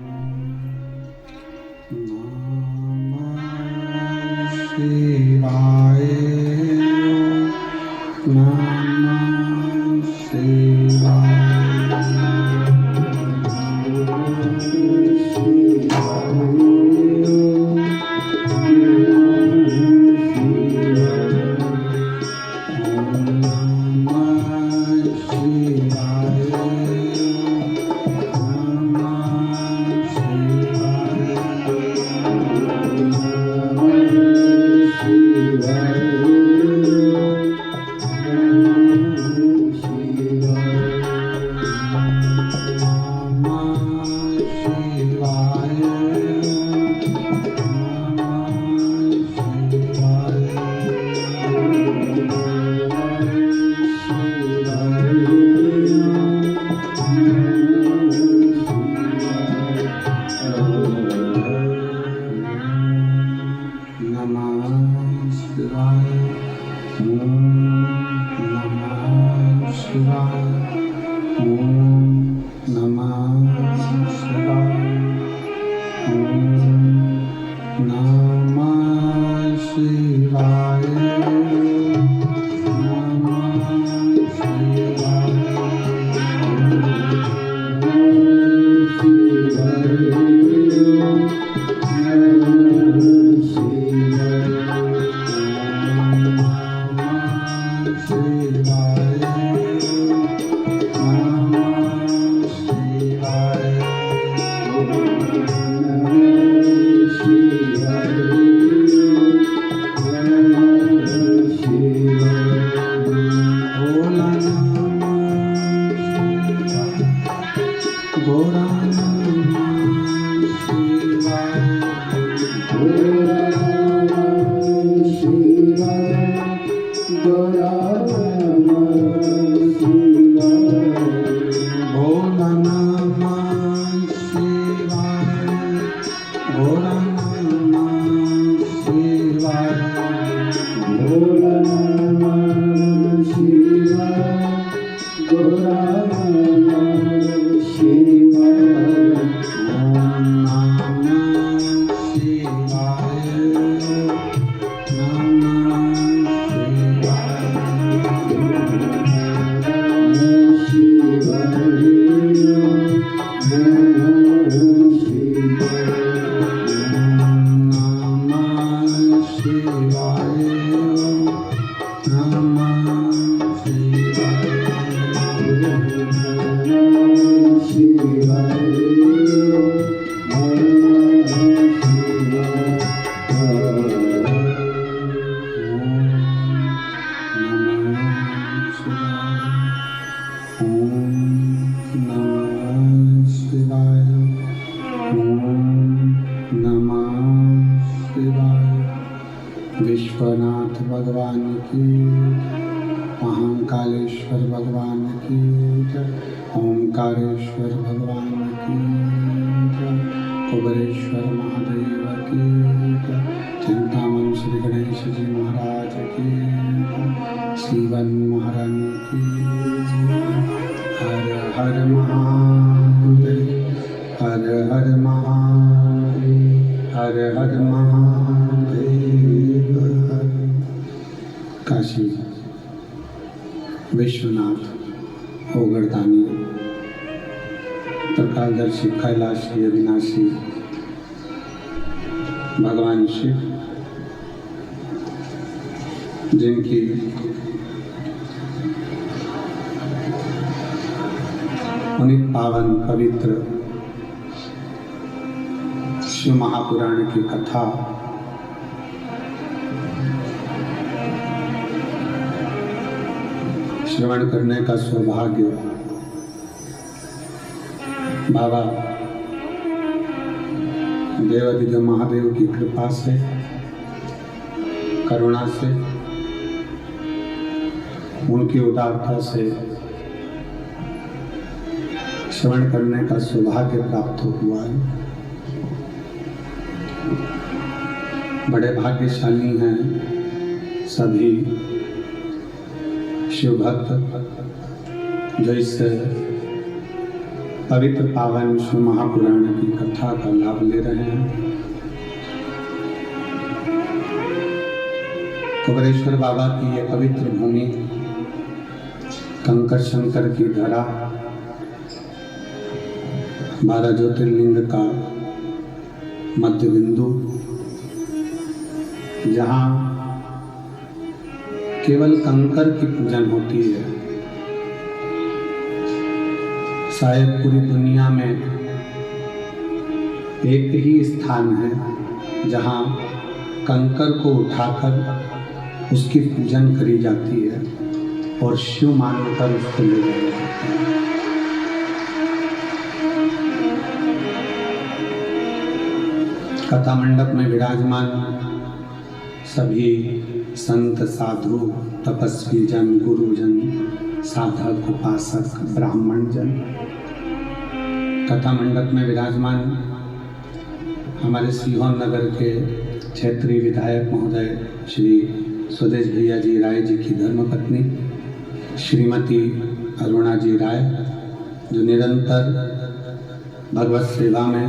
शिवाय नमः शिवाय विश्वनाथ भगवान की, महाकालेश्वर भगवान की, ओंकारेश्वर भगवान की, कुबेरेश्वर महादेव की, चिंतामन श्री गणेश जी महाराज की, शिवन महारानी की, हर हर महादेव, हर हर महादेव, हर हर महादेव। काशी विश्वनाथ ओगरदानी त्रिकालदर्शी कैलाशी अविनाशी भगवान शिव, जिनकी उन्हीं पावन पवित्र शिव महापुराण की कथा श्रवण करने का सौभाग्य बाबा देवादिदेव महादेव की कृपा से, करुणा से, उनकी उदारता से श्रवण करने का सौभाग्य प्राप्त हुआ है। बड़े भाग्यशाली हैं सभी शिव भक्त जो इस पवित्र पावन विष्णु महापुराण की कथा का लाभ ले रहे हैं। कुबरेश्वर बाबा की ये पवित्र भूमि, कंकर शंकर की धरा, 12 ज्योतिर्लिंग का मध्य बिंदु, जहाँ केवल कंकर की पूजन होती है। शायद पूरी दुनिया में एक ही स्थान है जहाँ कंकर को उठाकर उसकी पूजन करी जाती है और शिव मानकर उसको ले जाया जाता है। कथा मंडप में विराजमान सभी संत, साधु, तपस्वी जन, गुरुजन, साधक, उपासक, ब्राह्मण जन, कथा मंडप में विराजमान हमारे सीहोर नगर के क्षेत्रीय विधायक महोदय श्री स्वदेश भैया जी राय जी की धर्मपत्नी श्रीमती अरुणा जी राय, जो निरंतर भगवत सेवा में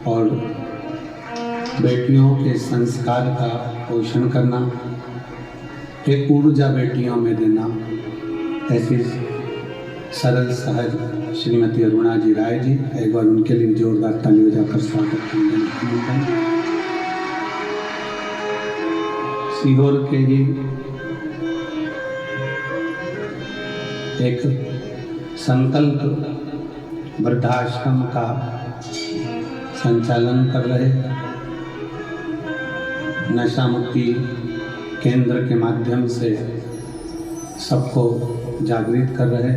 और बेटियों के संस्कार का पोषण करना, एक ऊर्जा बेटियों में देना, ऐसी सरल सहज श्रीमती अरुणा जी राय जी, एक बार उनके लिए जोरदार ताली बजाकर स्वागत करेंगे। सीहोर के ही एक संकल्प वृद्धाश्रम का संचालन कर रहे, नशा मुक्ति केंद्र के माध्यम से सबको जागृत कर रहे,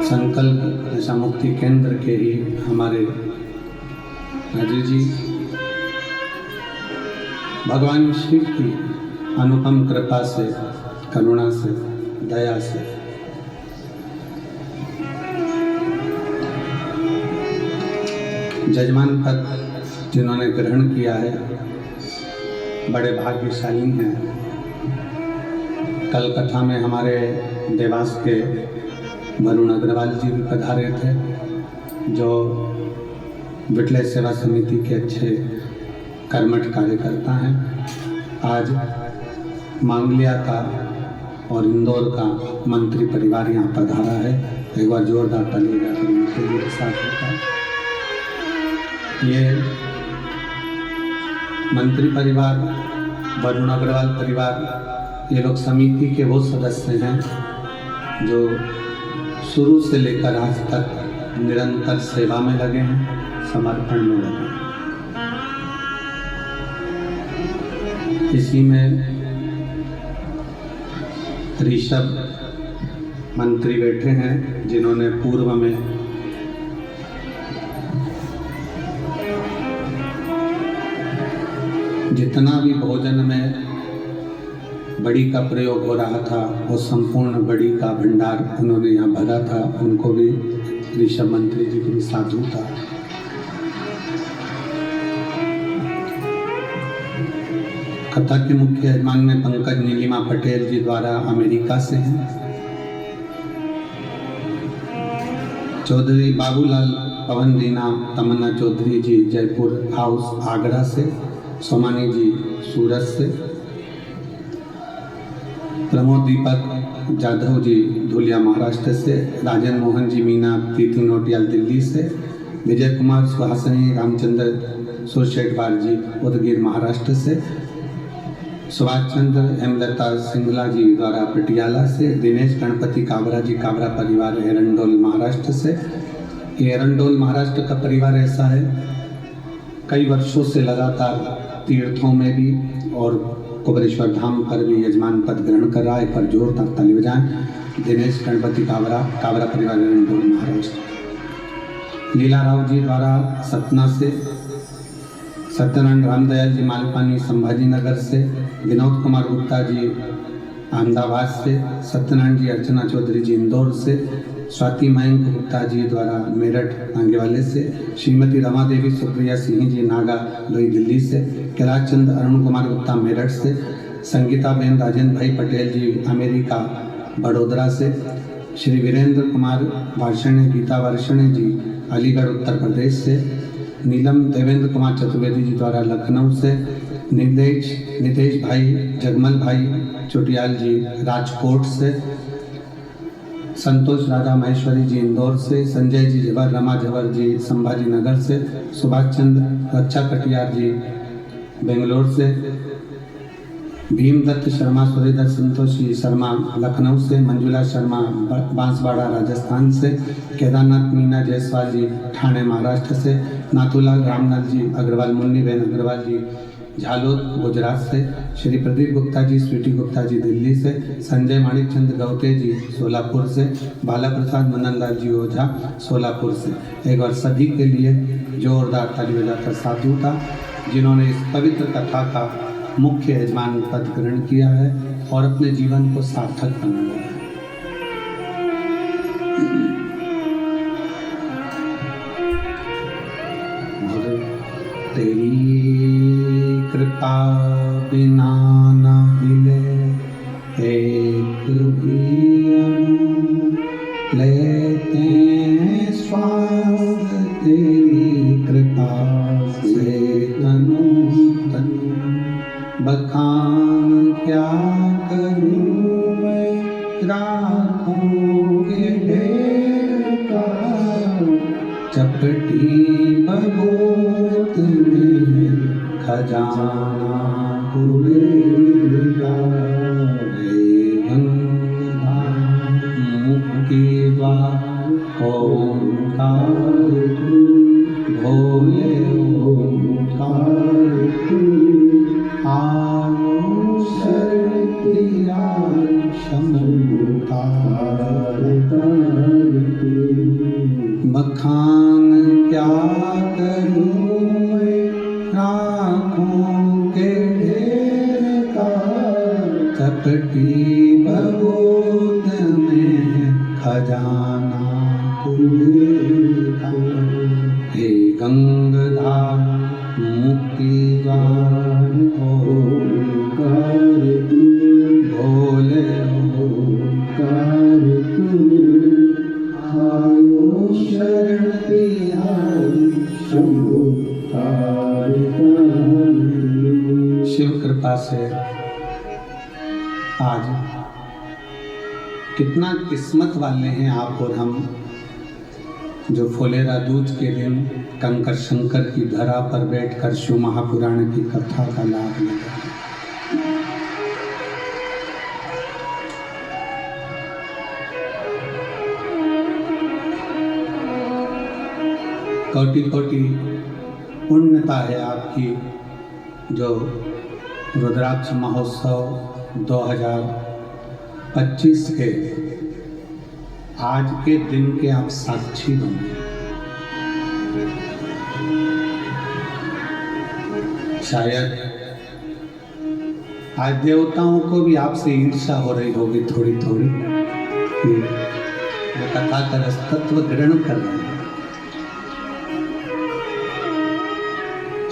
संकल्प नशा मुक्ति केंद्र के ही हमारे अजय जी, भगवान शिव की अनुपम कृपा से, करुणा से, दया से जजमान पद जिन्होंने ग्रहण किया है, बड़े भाग्यशाली हैं। कल कथा में हमारे देवास के वरुण अग्रवाल जी भी पधारे थे, जो विटले सेवा समिति के अच्छे कर्मठ कार्यकर्ता हैं। आज मांगलिया का और इंदौर का मंत्री परिवार यहाँ पधारा है, एक बार जोरदार ताली बजाकर उनके लिए साथ होता है। ये मंत्री परिवार, वरुण अग्रवाल परिवार, ये लोग समिति के वो सदस्य हैं जो शुरू से लेकर आज तक निरंतर सेवा में लगे हैं, समर्पण में लगे हैं। इसी में ऋषभ मंत्री बैठे हैं, जिन्होंने पूर्व में जितना भी भोजन में बड़ी का प्रयोग हो रहा था, वो संपूर्ण बड़ी का भंडार उन्होंने यहाँ भरा था। उनको भी, ऋषभ मंत्री जी को भी साधु था। कथा के मुख्य यजमान में पंकज नीलिमा पटेल जी द्वारा अमेरिका से हैं, चौधरी बाबूलाल पवन दीना तमन्ना चौधरी जी जयपुर हाउस आगरा से, सोमानी जी सूरत से, प्रमोद दीपक जाधव जी धुलिया महाराष्ट्र से, राजन मोहन जी मीना तीर्थी नोटियाल दिल्ली से, विजय कुमार सुहासनी रामचंद्र सुरशेखवार जी उदगीर महाराष्ट्र से, सुभाष चंद्र हेमलता सिंगला जी द्वारा पटियाला से, दिनेश गणपति काबरा जी काबरा परिवार एरंडोल महाराष्ट्र से। ये एरंडोल महाराष्ट्र का परिवार ऐसा है, कई वर्षों से लगातार तीर्थों में भी और कुबरेश्वर धाम पर भी यजमान पद ग्रहण कर रहा है। पर जोरदार ताली बजाएं। दिनेश गणपति काबरा, काबरा परिवार एरंडोल महाराष्ट्र। लीला राव जी द्वारा सतना से, सत्यनारायण रामदयाल जी मालपानी संभाजी नगर से, विनोद कुमार गुप्ता जी अहमदाबाद से, सत्यनारायण जी अर्चना चौधरी जी इंदौर से, स्वाति मयंक गुप्ता जी द्वारा मेरठ आंगेवाले से, श्रीमती रमा देवी सुप्रिया सिंह जी नागा लोई दिल्ली से, कैलाश चंद अरुण कुमार गुप्ता मेरठ से, संगीता बेन राजेंद्र भाई पटेल जी अमेरिका बड़ोदरा से, श्री वीरेंद्र कुमार वार्षणे गीता वार्षणे जी अलीगढ़ उत्तर प्रदेश से, नीलम देवेंद्र कुमार चतुर्वेदी जी द्वारा लखनऊ से, नितेश भाई जगमल भाई चोटियाल जी राजकोट से, संतोष राधा महेश्वरी जी इंदौर से, संजय जी जबर रमा जबर जी संभाजी नगर से, सुभाष चंद्र रक्षा कटियार जी बेंगलोर से, भीमदत्त शर्मा सूर्यदत्त संतोषी शर्मा लखनऊ से, मंजुला शर्मा बांसवाड़ा राजस्थान से, केदारनाथ मीना जायसवाल जी ठाणे महाराष्ट्र से, नाथूलाल रामलाल जी अग्रवाल, मुन्नी बेन अग्रवाल जी झालोद गुजरात से, श्री प्रदीप गुप्ता जी स्वीटी गुप्ता जी दिल्ली से, संजय माणिक चंद गौते जी सोलापुर से, बाला प्रसाद मनन लाल जी ओझा सोलापुर से। एक बार सभी के लिए जोरदार ताली बजाकर साधु था जिन्होंने इस पवित्र कथा का मुख्य यजमान पद ग्रहण किया है और अपने जीवन को सार्थक बनाया है। तेरी कृपा बिना न हिले एक भी अणु, लेते हैं श्वास तेरी कृपा से तनु तनु, बखान क्या करूं मैं राखों के ढेर का, चपटी बबूत में खजाना कुबेर का, मुक्ति द्वार ओंकार तू, भोले ओंकार तू, आओ शरण तेरा शंभुकार तू, बखान क्या करूं मैं राखों के ढेर का, चपटी बबूत में खजाना कुबेर का, हे गंगाधार मुक्ति द्वार ओंकार तू, भोले ओंकार तू, आयो शरण तेरा शंभुकार तू। शिव कृपा से आज कितना किस्मत वाले हैं आप और हम जो फुलेरा दूज के दिन कंकर शंकर की धरा पर बैठकर शिव महापुराण की कथा का लाभ लेते हैं। कोटि कोटि पुण्यता है आपकी जो रुद्राक्ष महोत्सव 2025 के आज के दिन के आप साक्षी बने। शायद आज देवताओं को भी आपसे ईर्ष्या हो रही होगी थोड़ी थोड़ी, वो कथा का तत्व ग्रहण कर रहे हैं।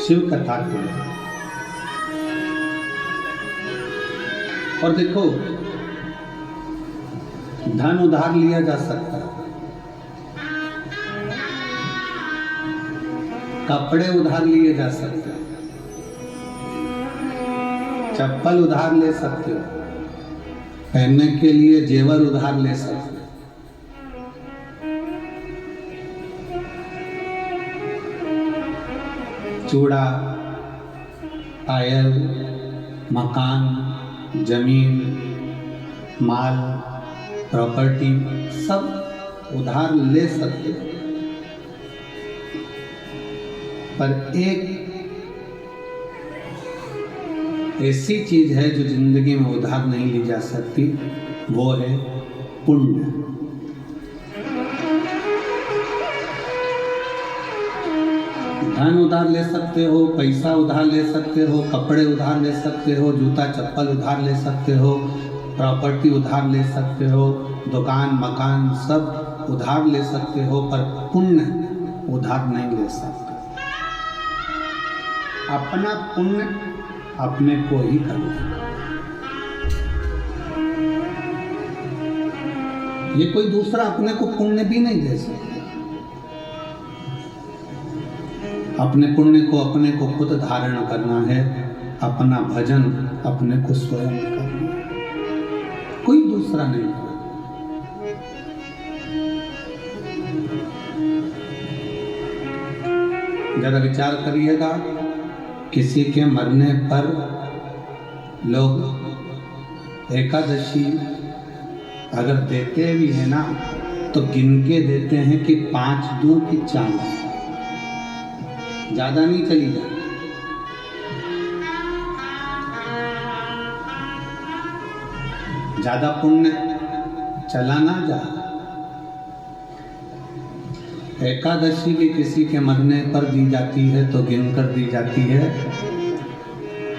शिव कथा को और देखो, धन उधार लिया जा सकता है, कपड़े उधार लिए जा सकते हैं, चप्पल उधार ले सकते हो, पहनने के लिए जेवर उधार ले सकते हो, चूड़ा, पायल, मकान, जमीन, माल, प्रॉपर्टी सब उधार ले सकते हो। पर एक ऐसी चीज है जो जिंदगी में उधार नहीं ली जा सकती, वो है पुण्य। धन उधार ले सकते हो, पैसा उधार ले सकते हो, कपड़े उधार ले सकते हो, जूता चप्पल उधार ले सकते हो, प्रॉपर्टी उधार ले सकते हो, दुकान मकान सब उधार ले सकते हो, पर पुण्य उधार नहीं ले सकते। अपना पुण्य अपने को ही करो। ये कोई दूसरा अपने को पुण्य भी नहीं दे सकता। अपने पुण्य को अपने को खुद धारण करना है, अपना भजन अपने को स्वयं करना है, कोई दूसरा नहीं। जरा विचार करिएगा, किसी के मरने पर लोग एकादशी अगर देते भी है ना, तो गिन के देते हैं कि 5 दूं की 4, ज्यादा नहीं चली जाए। ज्यादा पुण्य चला ना जा। एकादशी भी किसी के मरने पर दी जाती है तो गिनकर दी जाती है।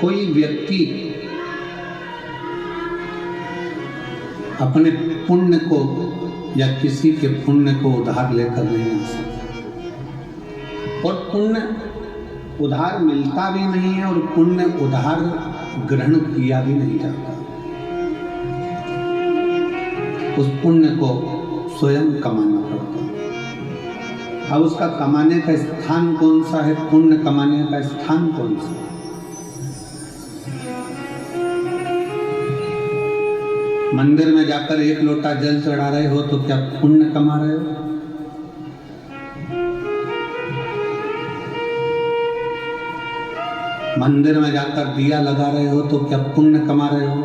कोई व्यक्ति अपने पुण्य को या किसी के पुण्य को उधार लेकर नहीं आ सकता, और पुण्य उधार मिलता भी नहीं है और पुण्य उधार ग्रहण किया भी नहीं जाता। उस पुण्य को स्वयं कमाना पड़ता है। अब उसका कमाने का स्थान कौन सा है, पुण्य कमाने का स्थान कौन सा है? मंदिर में जाकर 1 लोटा जल चढ़ा रहे हो तो क्या पुण्य कमा रहे हो? मंदिर में जाकर दिया लगा रहे हो तो क्या पुण्य कमा रहे हो?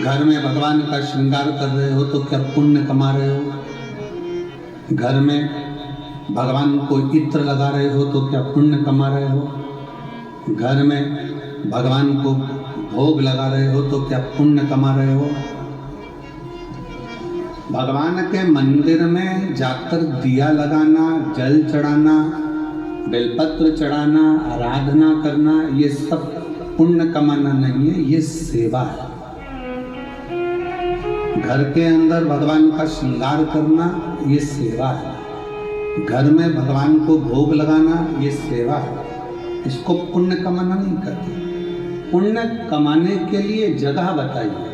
घर में भगवान का श्रृंगार कर रहे हो तो क्या पुण्य कमा रहे हो? घर में भगवान को इत्र लगा रहे हो तो क्या पुण्य कमा रहे हो? घर में भगवान को भोग लगा रहे हो तो क्या पुण्य कमा रहे हो? भगवान के मंदिर में जाकर दिया लगाना, जल चढ़ाना, बेलपत्र चढ़ाना, आराधना करना, ये सब पुण्य कमाना नहीं है, ये सेवा है। घर के अंदर भगवान का श्रृंगार करना, ये सेवा है। घर में भगवान को भोग लगाना, ये सेवा है। इसको पुण्य कमाना नहीं कहते। पुण्य कमाने के लिए जगह बताइए।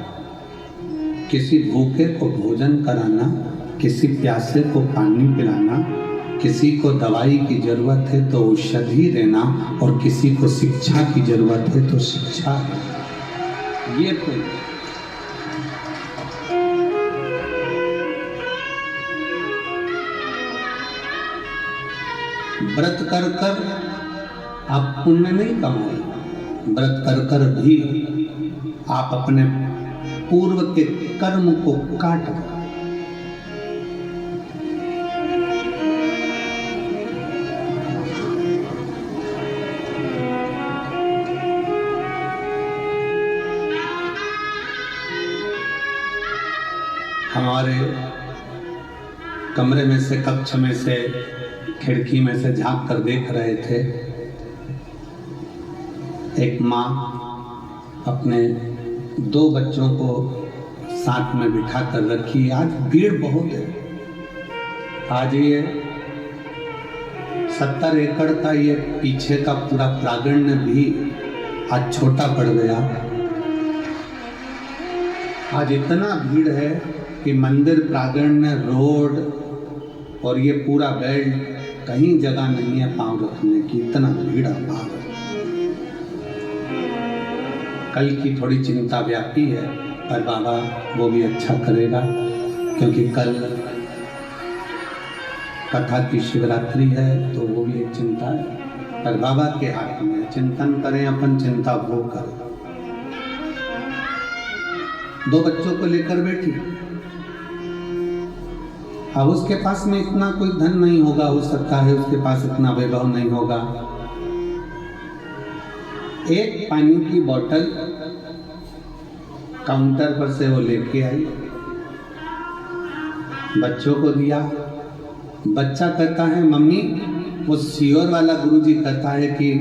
किसी भूखे को भोजन कराना, किसी प्यासे को पानी पिलाना, किसी को दवाई की जरूरत है तो औषधि देना, और किसी को शिक्षा की जरूरत है तो शिक्षा है, ये पुण्य। व्रत कर कर आप पुण्य नहीं कमाए। व्रत कर कर भी आप अपने पूर्व के कर्म को काट दो। हमारे कमरे में से, कक्ष में से, खिड़की में से झांक कर देख रहे थे, एक माँ अपने 2 बच्चों को साथ में बिठा कर रखी। आज भीड़ बहुत है। आज ये 70 एकड़ का ये पीछे का पूरा प्रांगण भी आज छोटा पड़ गया। आज इतना भीड़ है कि मंदिर प्रांगण में रोड और ये पूरा बेल्ट, कहीं जगह नहीं है पांव रखने की, इतना भीड़ अभाव है। कल की थोड़ी चिंता व्यापी है, पर बाबा वो भी अच्छा करेगा, क्योंकि कल कथा की शिवरात्रि है, तो वो भी एक चिंता है। पर बाबा के हाथ में, चिंतन करें अपन, चिंता वो करें। 2 बच्चों को लेकर बैठी। अब उसके पास में इतना कोई धन नहीं होगा, हो सकता है उसके पास इतना वैभव नहीं होगा। एक पानी की बोतल काउंटर पर से वो लेके आई, बच्चों को दिया। बच्चा कहता है मम्मी, वो सियोर वाला गुरुजी कहता है कि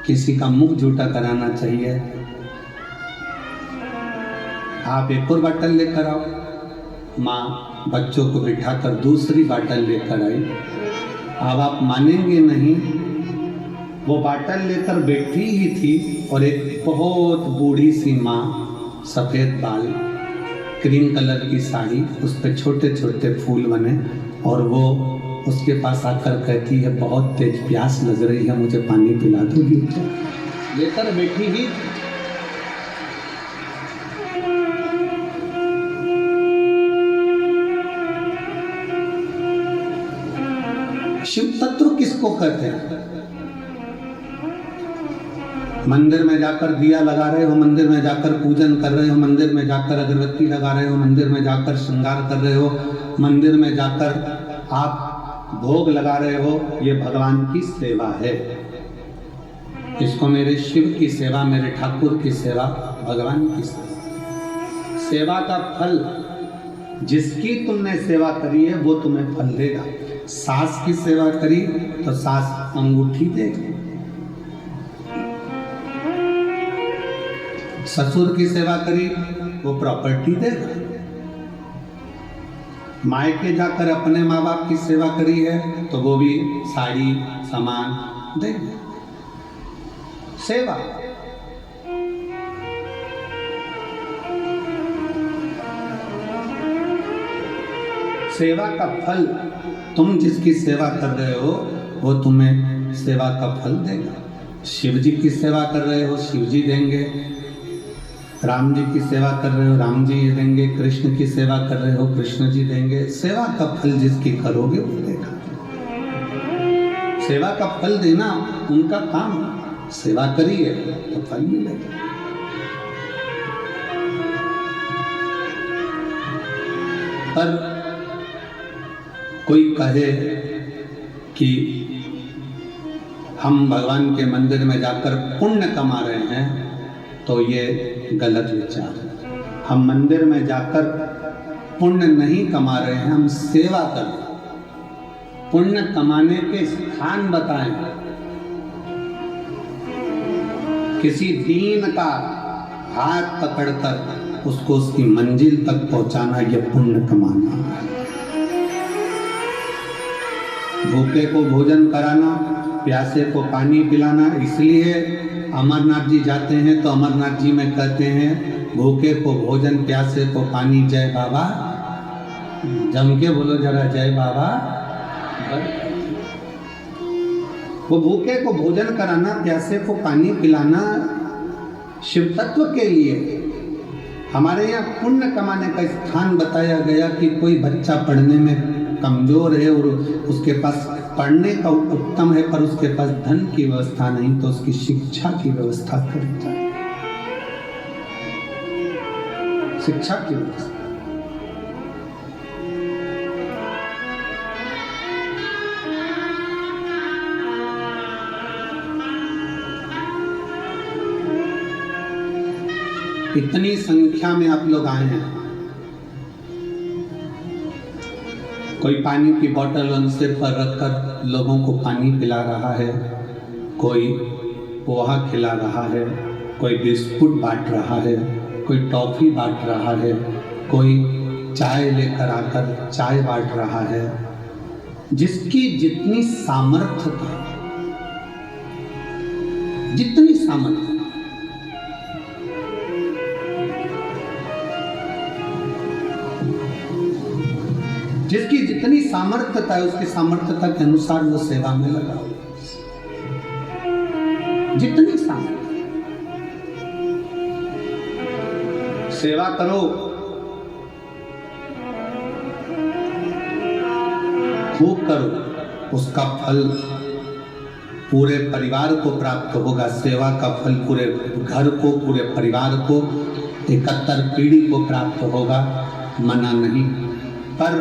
किसी का मुख झूठा कराना चाहिए, आप एक और बोतल लेकर आओ। माँ बच्चों को बिठाकर दूसरी बोतल लेकर आई। अब आप मानेंगे नहीं, वो बाटल लेकर बैठी ही थी और एक बहुत बूढ़ी सी माँ, सफ़ेद बाल, क्रीम कलर की साड़ी, उस पर छोटे छोटे फूल बने, और वो उसके पास आकर कहती है बहुत तेज प्यास लग रही है, मुझे पानी पिला दोगी? लेकर बैठी ही। शिव तत्व किसको कहते हैं? मंदिर में जाकर दिया लगा रहे हो, मंदिर में जाकर पूजन कर रहे हो, मंदिर में जाकर अगरबत्ती लगा रहे हो, मंदिर में जाकर श्रृंगार कर रहे हो, मंदिर में जाकर आप भोग लगा रहे हो, ये भगवान की सेवा है। इसको मेरे शिव की सेवा, मेरे ठाकुर की सेवा, भगवान की सेवा। सेवा का फल, जिसकी तुमने सेवा करी है वो तुम्हें फल देगा। सास की सेवा करी तो सास अंगूठी देगी, ससुर की सेवा करी वो प्रॉपर्टी देगा, मायके जाकर अपने माँ बाप की सेवा करी है तो वो भी साड़ी सामान देंगे। सेवा सेवा का फल, तुम जिसकी सेवा कर रहे हो वो तुम्हें सेवा का फल देगा। शिव जी की सेवा कर रहे हो, शिव जी देंगे। राम जी की सेवा कर रहे हो, राम जी देंगे। कृष्ण की सेवा कर रहे हो, कृष्ण जी देंगे। सेवा का फल जिसकी करोगे वो देगा। सेवा का फल देना उनका काम है। सेवा करिए तो फल मिलेगा। पर कोई कहे कि हम भगवान के मंदिर में जाकर पुण्य कमा रहे हैं तो ये गलत विचार है। हम मंदिर में जाकर पुण्य नहीं कमा रहे हैं, हम सेवा कर रहे हैं। पुण्य कमाने के स्थान बताएं। किसी दीन का हाथ पकड़कर उसको उसकी मंजिल तक पहुंचाना, यह पुण्य कमाना है। भूखे को भोजन कराना, प्यासे को पानी पिलाना। इसलिए अमरनाथ जी जाते हैं तो अमरनाथ जी में कहते हैं भूखे को भोजन, प्यासे को पानी। जय बाबा, जम के बोलो जरा, जय बाबा। वो भूखे को भोजन कराना, प्यासे को पानी पिलाना शिव तत्व के लिए। हमारे यहाँ पुण्य कमाने का स्थान बताया गया कि कोई बच्चा पढ़ने में कमजोर है और उसके पास पढ़ने का उत्तम है पर उसके पास धन की व्यवस्था नहीं, तो उसकी शिक्षा की व्यवस्था करी जाए। शिक्षा की व्यवस्था। इतनी संख्या में आप लोग आए हैं। कोई पानी की बोतल सिर पर रखकर लोगों को पानी पिला रहा है, कोई पोहा खिला रहा है, कोई बिस्कुट बांट रहा है, कोई टॉफी बांट रहा है, कोई चाय लेकर आकर चाय बांट रहा है। जिसकी जितनी सामर्थ्य था, जितनी सामर्थ्य, जिसकी जितनी सामर्थ्यता है उसकी सामर्थ्यता के अनुसार वो सेवा में लगा। जितनी सामर्थ्य, सेवा करो, खूब करो, उसका फल पूरे परिवार को प्राप्त होगा। सेवा का फल पूरे घर को, पूरे परिवार को, 71 पीढ़ी को प्राप्त होगा। मना नहीं, पर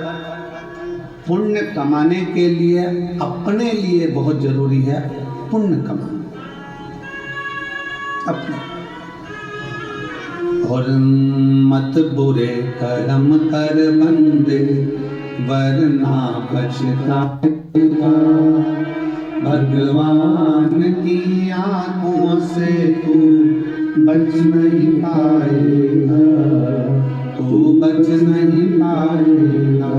पुण्य कमाने के लिए अपने लिए बहुत जरूरी है पुण्य कमाना अपने। और मत बुरे कर्म कर बंदे वरना पछताएगा। भगवान की आंखों से तू बच नहीं पाएगा, तू बच नहीं पाएगा।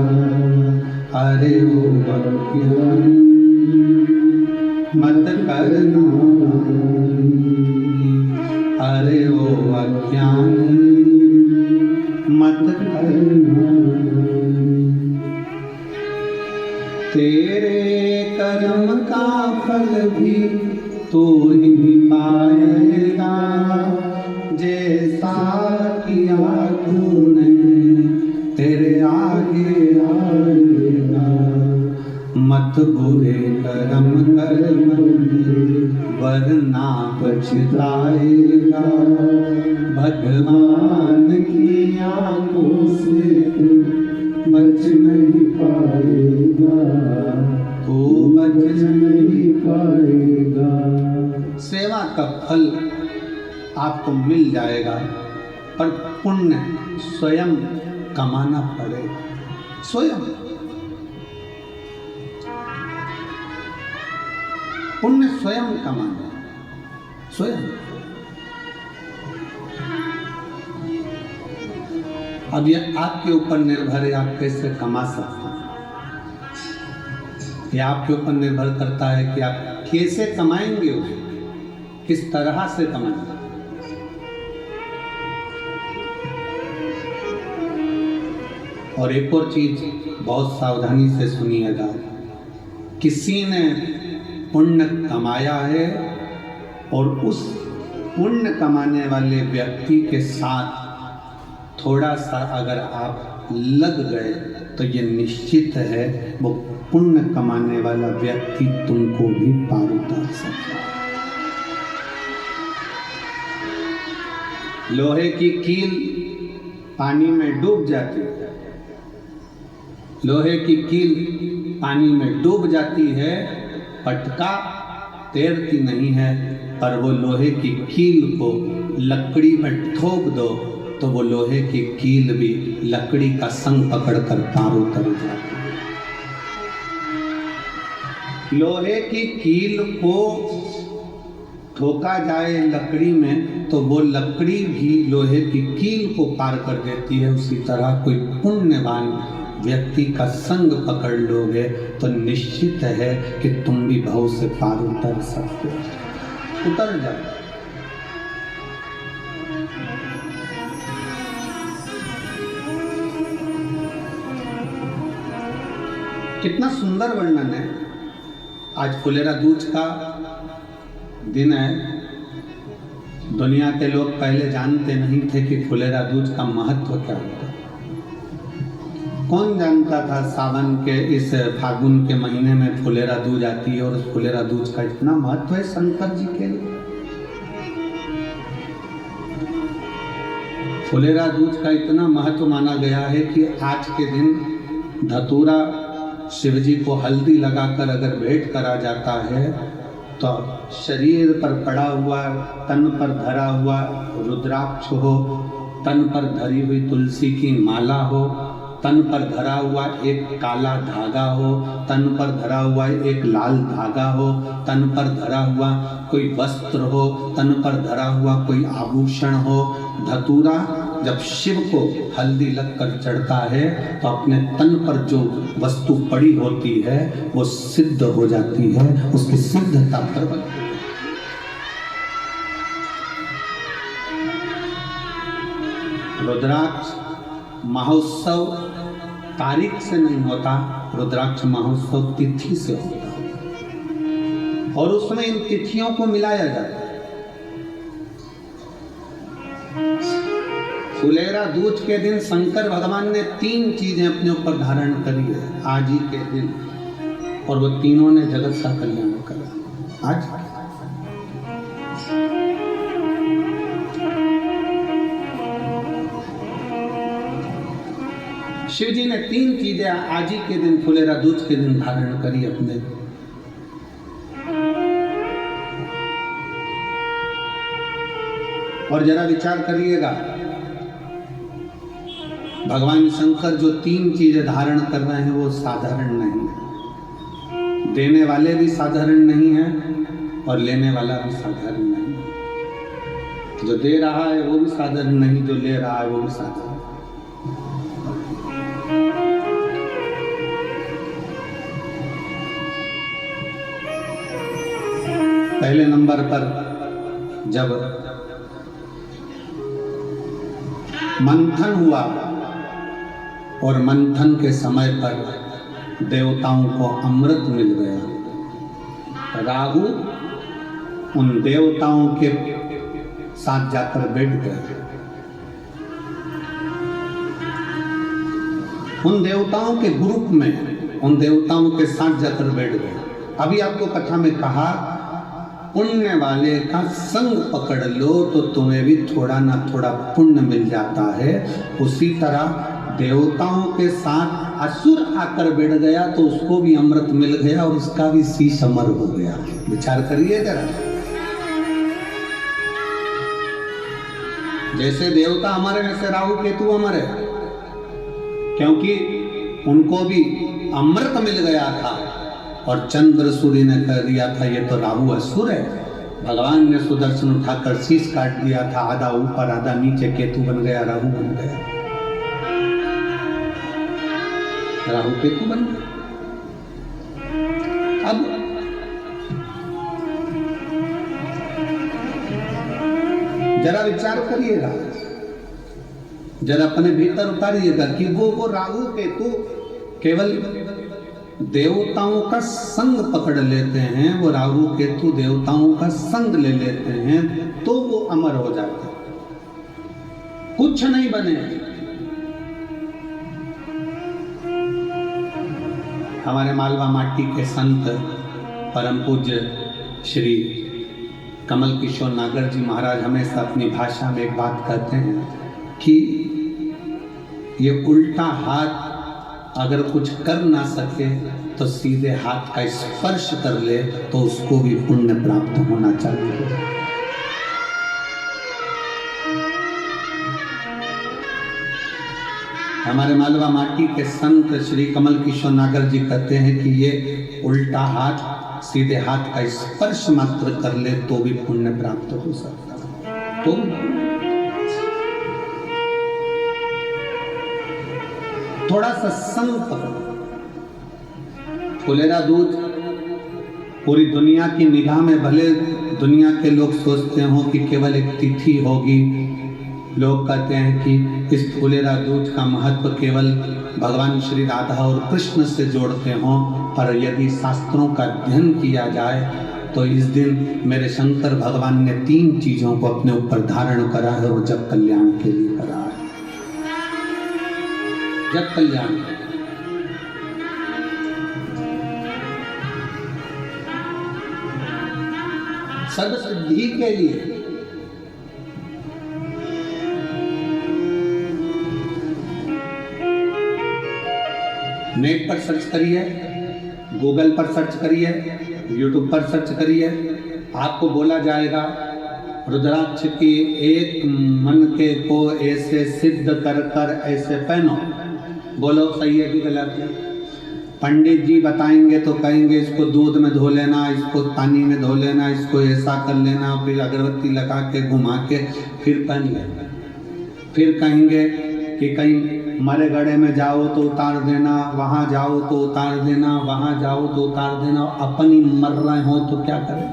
अरे ओ भगवान मत करना मत करना, तेरे कर्म का फल भी तू ही पाएगा, जैसा किया तूने तेरे आगे आएगा। मत बुरे कर्म कर वरना पछताएगा, भगवान की आंखों से बच नहीं पाएगा, तू बच नहीं पाएगा। सेवा का फल आपको मिल जाएगा, पर पुण्य स्वयं कमाना पड़ेगा, स्वयं। पुण्य स्वयं कमाना, स्वयं। अब यह आपके ऊपर निर्भर है, आप कैसे कमा सकते हैं। यह आपके ऊपर निर्भर करता है कि आप कैसे कमाएंगे, उसे किस तरह से कमाएंगे। और एक और चीज बहुत सावधानी से सुनिएगा, किसी ने पुण्य कमाया है और उस पुण्य कमाने वाले व्यक्ति के साथ थोड़ा सा अगर आप लग गए तो ये निश्चित है वो पुण्य कमाने वाला व्यक्ति तुमको भी पार उतार सकता है। लोहे की कील पानी में डूब जाती है, लोहे की कील पानी में डूब जाती है, पटका तैरती नहीं है, पर वो लोहे की कील को लकड़ी में ठोक दो तो वो लोहे की कील भी लकड़ी का संग पकड़कर पार उतर जाती है। लोहे की कील को ठोका जाए लकड़ी में तो वो लकड़ी भी लोहे की कील को पार कर देती है। उसी तरह कोई पुण्यवान व्यक्ति का संग पकड़ लोगे तो निश्चित है कि तुम भी भव से पार उतर सकते हो, उतर जाओ। कितना सुंदर वर्णन है। आज फुलेरा दूज का दिन है। दुनिया के लोग पहले जानते नहीं थे कि फुलेरा दूज का महत्व क्या होता है। कौन जानता था सावन के इस फागुन के महीने में फुलेरा दूज आती है और उस फुलेरा दूज का इतना महत्व है शंकर जी के लिए। फुलेरा दूज का इतना महत्व माना गया है कि आज के दिन धतूरा शिव जी को हल्दी लगाकर अगर भेंट करा जाता है तो शरीर पर पड़ा हुआ, तन पर धरा हुआ रुद्राक्ष हो, तन पर धरी हुई तुलसी की माला हो, तन पर धरा हुआ एक काला धागा हो, तन पर धरा हुआ एक लाल धागा हो, तन पर धरा हुआ कोई वस्त्र हो, तन पर धरा हुआ कोई आभूषण हो। धतूरा जब शिव को हल्दी लगकर चढ़ता है तो अपने तन पर जो वस्तु पड़ी होती है वो सिद्ध हो जाती है, उसकी सिद्धता प्रबल। रुद्राक्ष महोत्सव तारीख से नहीं होता, रुद्राक्ष महोत्सव तिथि से होता है और उसमें इन तिथियों को मिलाया जाता है। फुलेरा दूज के दिन शंकर भगवान ने 3 चीजें अपने ऊपर धारण करी है आज ही के दिन, और वो तीनों ने जगत का कल्याण करा। आज शिव जी ने 3 चीजें आज ही के दिन फुलेरा दूज के दिन धारण करी अपने। और जरा विचार करिएगा, भगवान शंकर जो 3 चीजें धारण कर रहे हैं वो साधारण नहीं है। देने वाले भी साधारण नहीं है और लेने वाला भी साधारण नहीं है। जो दे रहा है वो भी साधारण नहीं, जो ले रहा है वो भी साधारण। पहले नंबर पर जब मंथन हुआ और मंथन के समय पर देवताओं को अमृत मिल गया। राहु उन देवताओं के साथ जाकर बैठ गया, उन देवताओं के ग्रुप में, उन देवताओं के साथ जाकर बैठ गए। अभी आपको कथा में कहा, पुण्य वाले का संग पकड़ लो तो तुम्हें भी थोड़ा ना थोड़ा पुण्य मिल जाता है। उसी तरह देवताओं के साथ असुर आकर बैठ गया तो उसको भी अमृत मिल गया और उसका भी शीश अमर हो गया। विचार करिए जरा, जैसे देवता अमर है वैसे राहु केतु अमर है, क्योंकि उनको भी अमृत मिल गया था और चंद्र सूर्य ने कह दिया था ये तो राहु असुर है। भगवान ने सुदर्शन उठाकर शीश काट दिया था, आधा ऊपर आधा नीचे, केतु बन गया, राहु बन गया, राहु केतु बन गया। अब जरा विचार करिएगा, जरा अपने भीतर उतारिएगा कि वो राहु केतु केवल देवताओं का संग पकड़ लेते हैं, वो राहु केतु देवताओं का संग ले लेते हैं तो वो अमर हो जाते हैं, कुछ नहीं बने। हमारे मालवा माटी के संत परम पूज्य श्री कमल किशोर नागर जी महाराज हमेशा अपनी भाषा में एक बात कहते हैं कि ये उल्टा हाथ अगर कुछ कर ना सके तो सीधे हाथ का स्पर्श कर ले तो उसको भी पुण्य प्राप्त होना चाहिए। हमारे मालवा माटी के संत श्री कमल किशोर नागर जी कहते हैं कि ये उल्टा हाथ सीधे हाथ का स्पर्श मात्र कर ले तो भी पुण्य प्राप्त हो सकता है। तो थोड़ा सा संग पकड़ो। फुलेरा दूध पूरी दुनिया की निगाह में, भले दुनिया के लोग सोचते हो कि केवल एक तिथि होगी, लोग कहते हैं कि इस फुलेरा दूध का महत्व केवल भगवान श्री राधा और कृष्ण से जोड़ते हों, पर यदि शास्त्रों का अध्ययन किया जाए तो इस दिन मेरे शंकर भगवान ने 3 चीजों को अपने ऊपर धारण करा है और जग कल्याण के लिए करा है। जग कल्याण, सर्व सिद्धि के लिए। नेट पर सर्च करिए, गूगल पर सर्च करिए, यूट्यूब पर सर्च करिए, आपको बोला जाएगा रुद्राक्ष की एक मन के को ऐसे सिद्ध कर कर ऐसे पहनो। बोलो सही है कि गलत है? पंडित जी बताएंगे तो कहेंगे इसको दूध में धो लेना, इसको पानी में धो लेना, इसको ऐसा कर लेना, फिर अगरबत्ती लगा के घुमा के फिर पहन लेना। फिर कहेंगे कि कहीं मरे गड़े में जाओ तो उतार देना, वहां जाओ तो उतार देना, वहां जाओ तो उतार देना। अपन ही मर रहे हो तो क्या करें?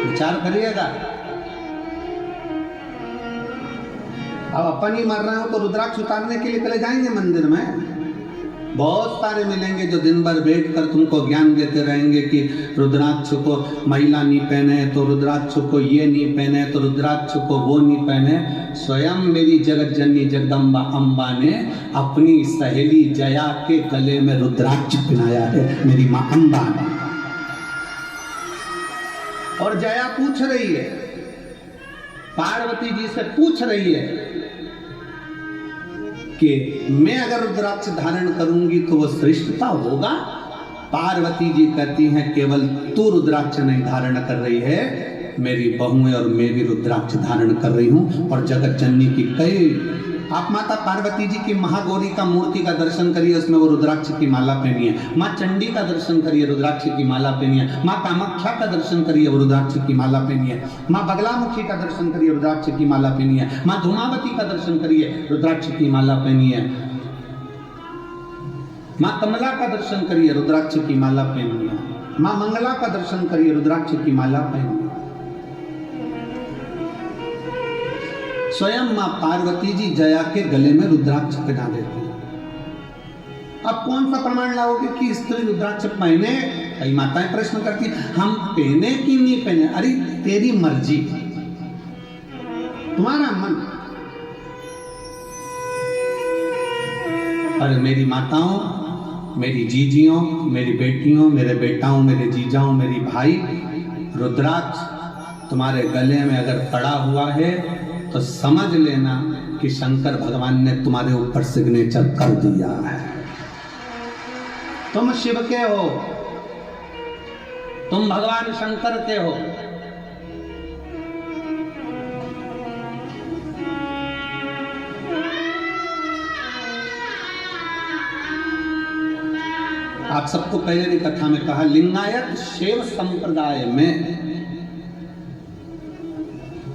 विचार करिएगा। अब अपन ही मर रहे हो तो रुद्राक्ष उतारने के लिए चले जाएंगे मंदिर में। बहुत सारे मिलेंगे जो दिन भर बैठ कर तुमको ज्ञान देते रहेंगे कि रुद्राक्ष को महिला नहीं पहने, तो रुद्राक्ष को ये नहीं पहने, तो रुद्राक्ष को वो नहीं पहने। स्वयं मेरी जगत जननी जगदम्बा अम्बा ने अपनी सहेली जया के गले में रुद्राक्ष पहनाया है, मेरी माँ अम्बा ने। और जया पूछ रही है, पार्वती जी से पूछ रही है कि मैं अगर रुद्राक्ष धारण करूंगी तो वो श्रेष्ठता होगा? पार्वती जी कहती हैं केवल तू रुद्राक्ष नहीं धारण कर रही है, मेरी बहुएं और मैं भी रुद्राक्ष धारण कर रही हूं। और जगत जननी की कई, आप माता पार्वती जी की महागौरी का मूर्ति का दर्शन करिए, उसमें वो रुद्राक्ष की माला पहनी है। माँ चंडी का दर्शन करिए, रुद्राक्ष की माला पहनी है। माँ कामाख्या का दर्शन करिए, वो रुद्राक्ष की माला पहनी है। माँ बगलामुखी का दर्शन करिए, रुद्राक्ष की माला पहनी है। माँ धूमावती का दर्शन करिए, रुद्राक्ष की माला पहनी है। माँ कमला का दर्शन करिए, रुद्राक्ष की माला पहनी है। माँ मंगला का दर्शन करिए, रुद्राक्ष की माला पहनी है। स्वयं मां पार्वती जी जया के गले में रुद्राक्ष पहना देती है। अब कौन सा प्रमाण लाओगे कि स्त्री रुद्राक्ष पहने? कई माताएं प्रश्न करती हम पहने कि नहीं पहने। अरे तेरी मर्जी, तुम्हारा मन। और मेरी माताओं, मेरी जीजियों, मेरी बेटियों, मेरे बेटाओं, मेरे जीजाओं, मेरी भाई, रुद्राक्ष तुम्हारे गले में अगर पड़ा हुआ है तो समझ लेना कि शंकर भगवान ने तुम्हारे ऊपर सिग्नेचर कर दिया है। तुम शिव के हो, तुम भगवान शंकर के हो। आप सबको पहले भी कथा में कहा, लिंगायत शैव संप्रदाय में,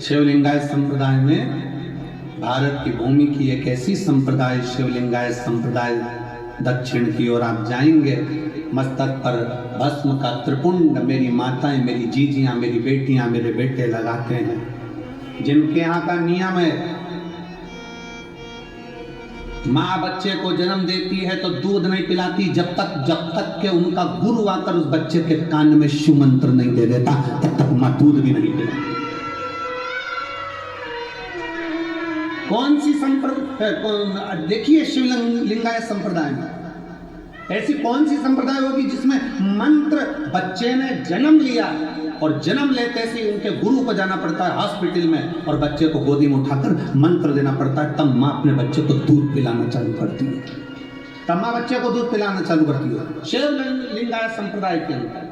शिवलिंगायत संप्रदाय में भारत की भूमि की एक ऐसी संप्रदाय शिवलिंगायत संप्रदाय, दक्षिण की ओर आप जाएंगे, मस्तक पर भस्म का त्रिपुंड मेरी माताएं, मेरी जीजियां, मेरी बेटियां, मेरे बेटे लगाते हैं। जिनके यहाँ का नियम है माँ बच्चे को जन्म देती है तो दूध नहीं पिलाती जब तक के उनका गुरु आकर उस बच्चे के कान में शिव मंत्र नहीं दे देता, तब तक माँ दूध भी नहीं पिलाती। कौन सी संप्रदाय? देखिए शिवलिंगायत संप्रदाय में ऐसी कौन सी संप्रदाय होगी जिसमें मंत्र, बच्चे ने जन्म लिया और जन्म लेते से उनके गुरु को जाना पड़ता है हॉस्पिटल में और बच्चे को गोदी में उठाकर मंत्र देना पड़ता है, तब माँ अपने बच्चे को दूध पिलाना चालू करती है, तब माँ बच्चे को दूध पिलाना चालू करती है। शिवलिंगायत संप्रदाय के अंदर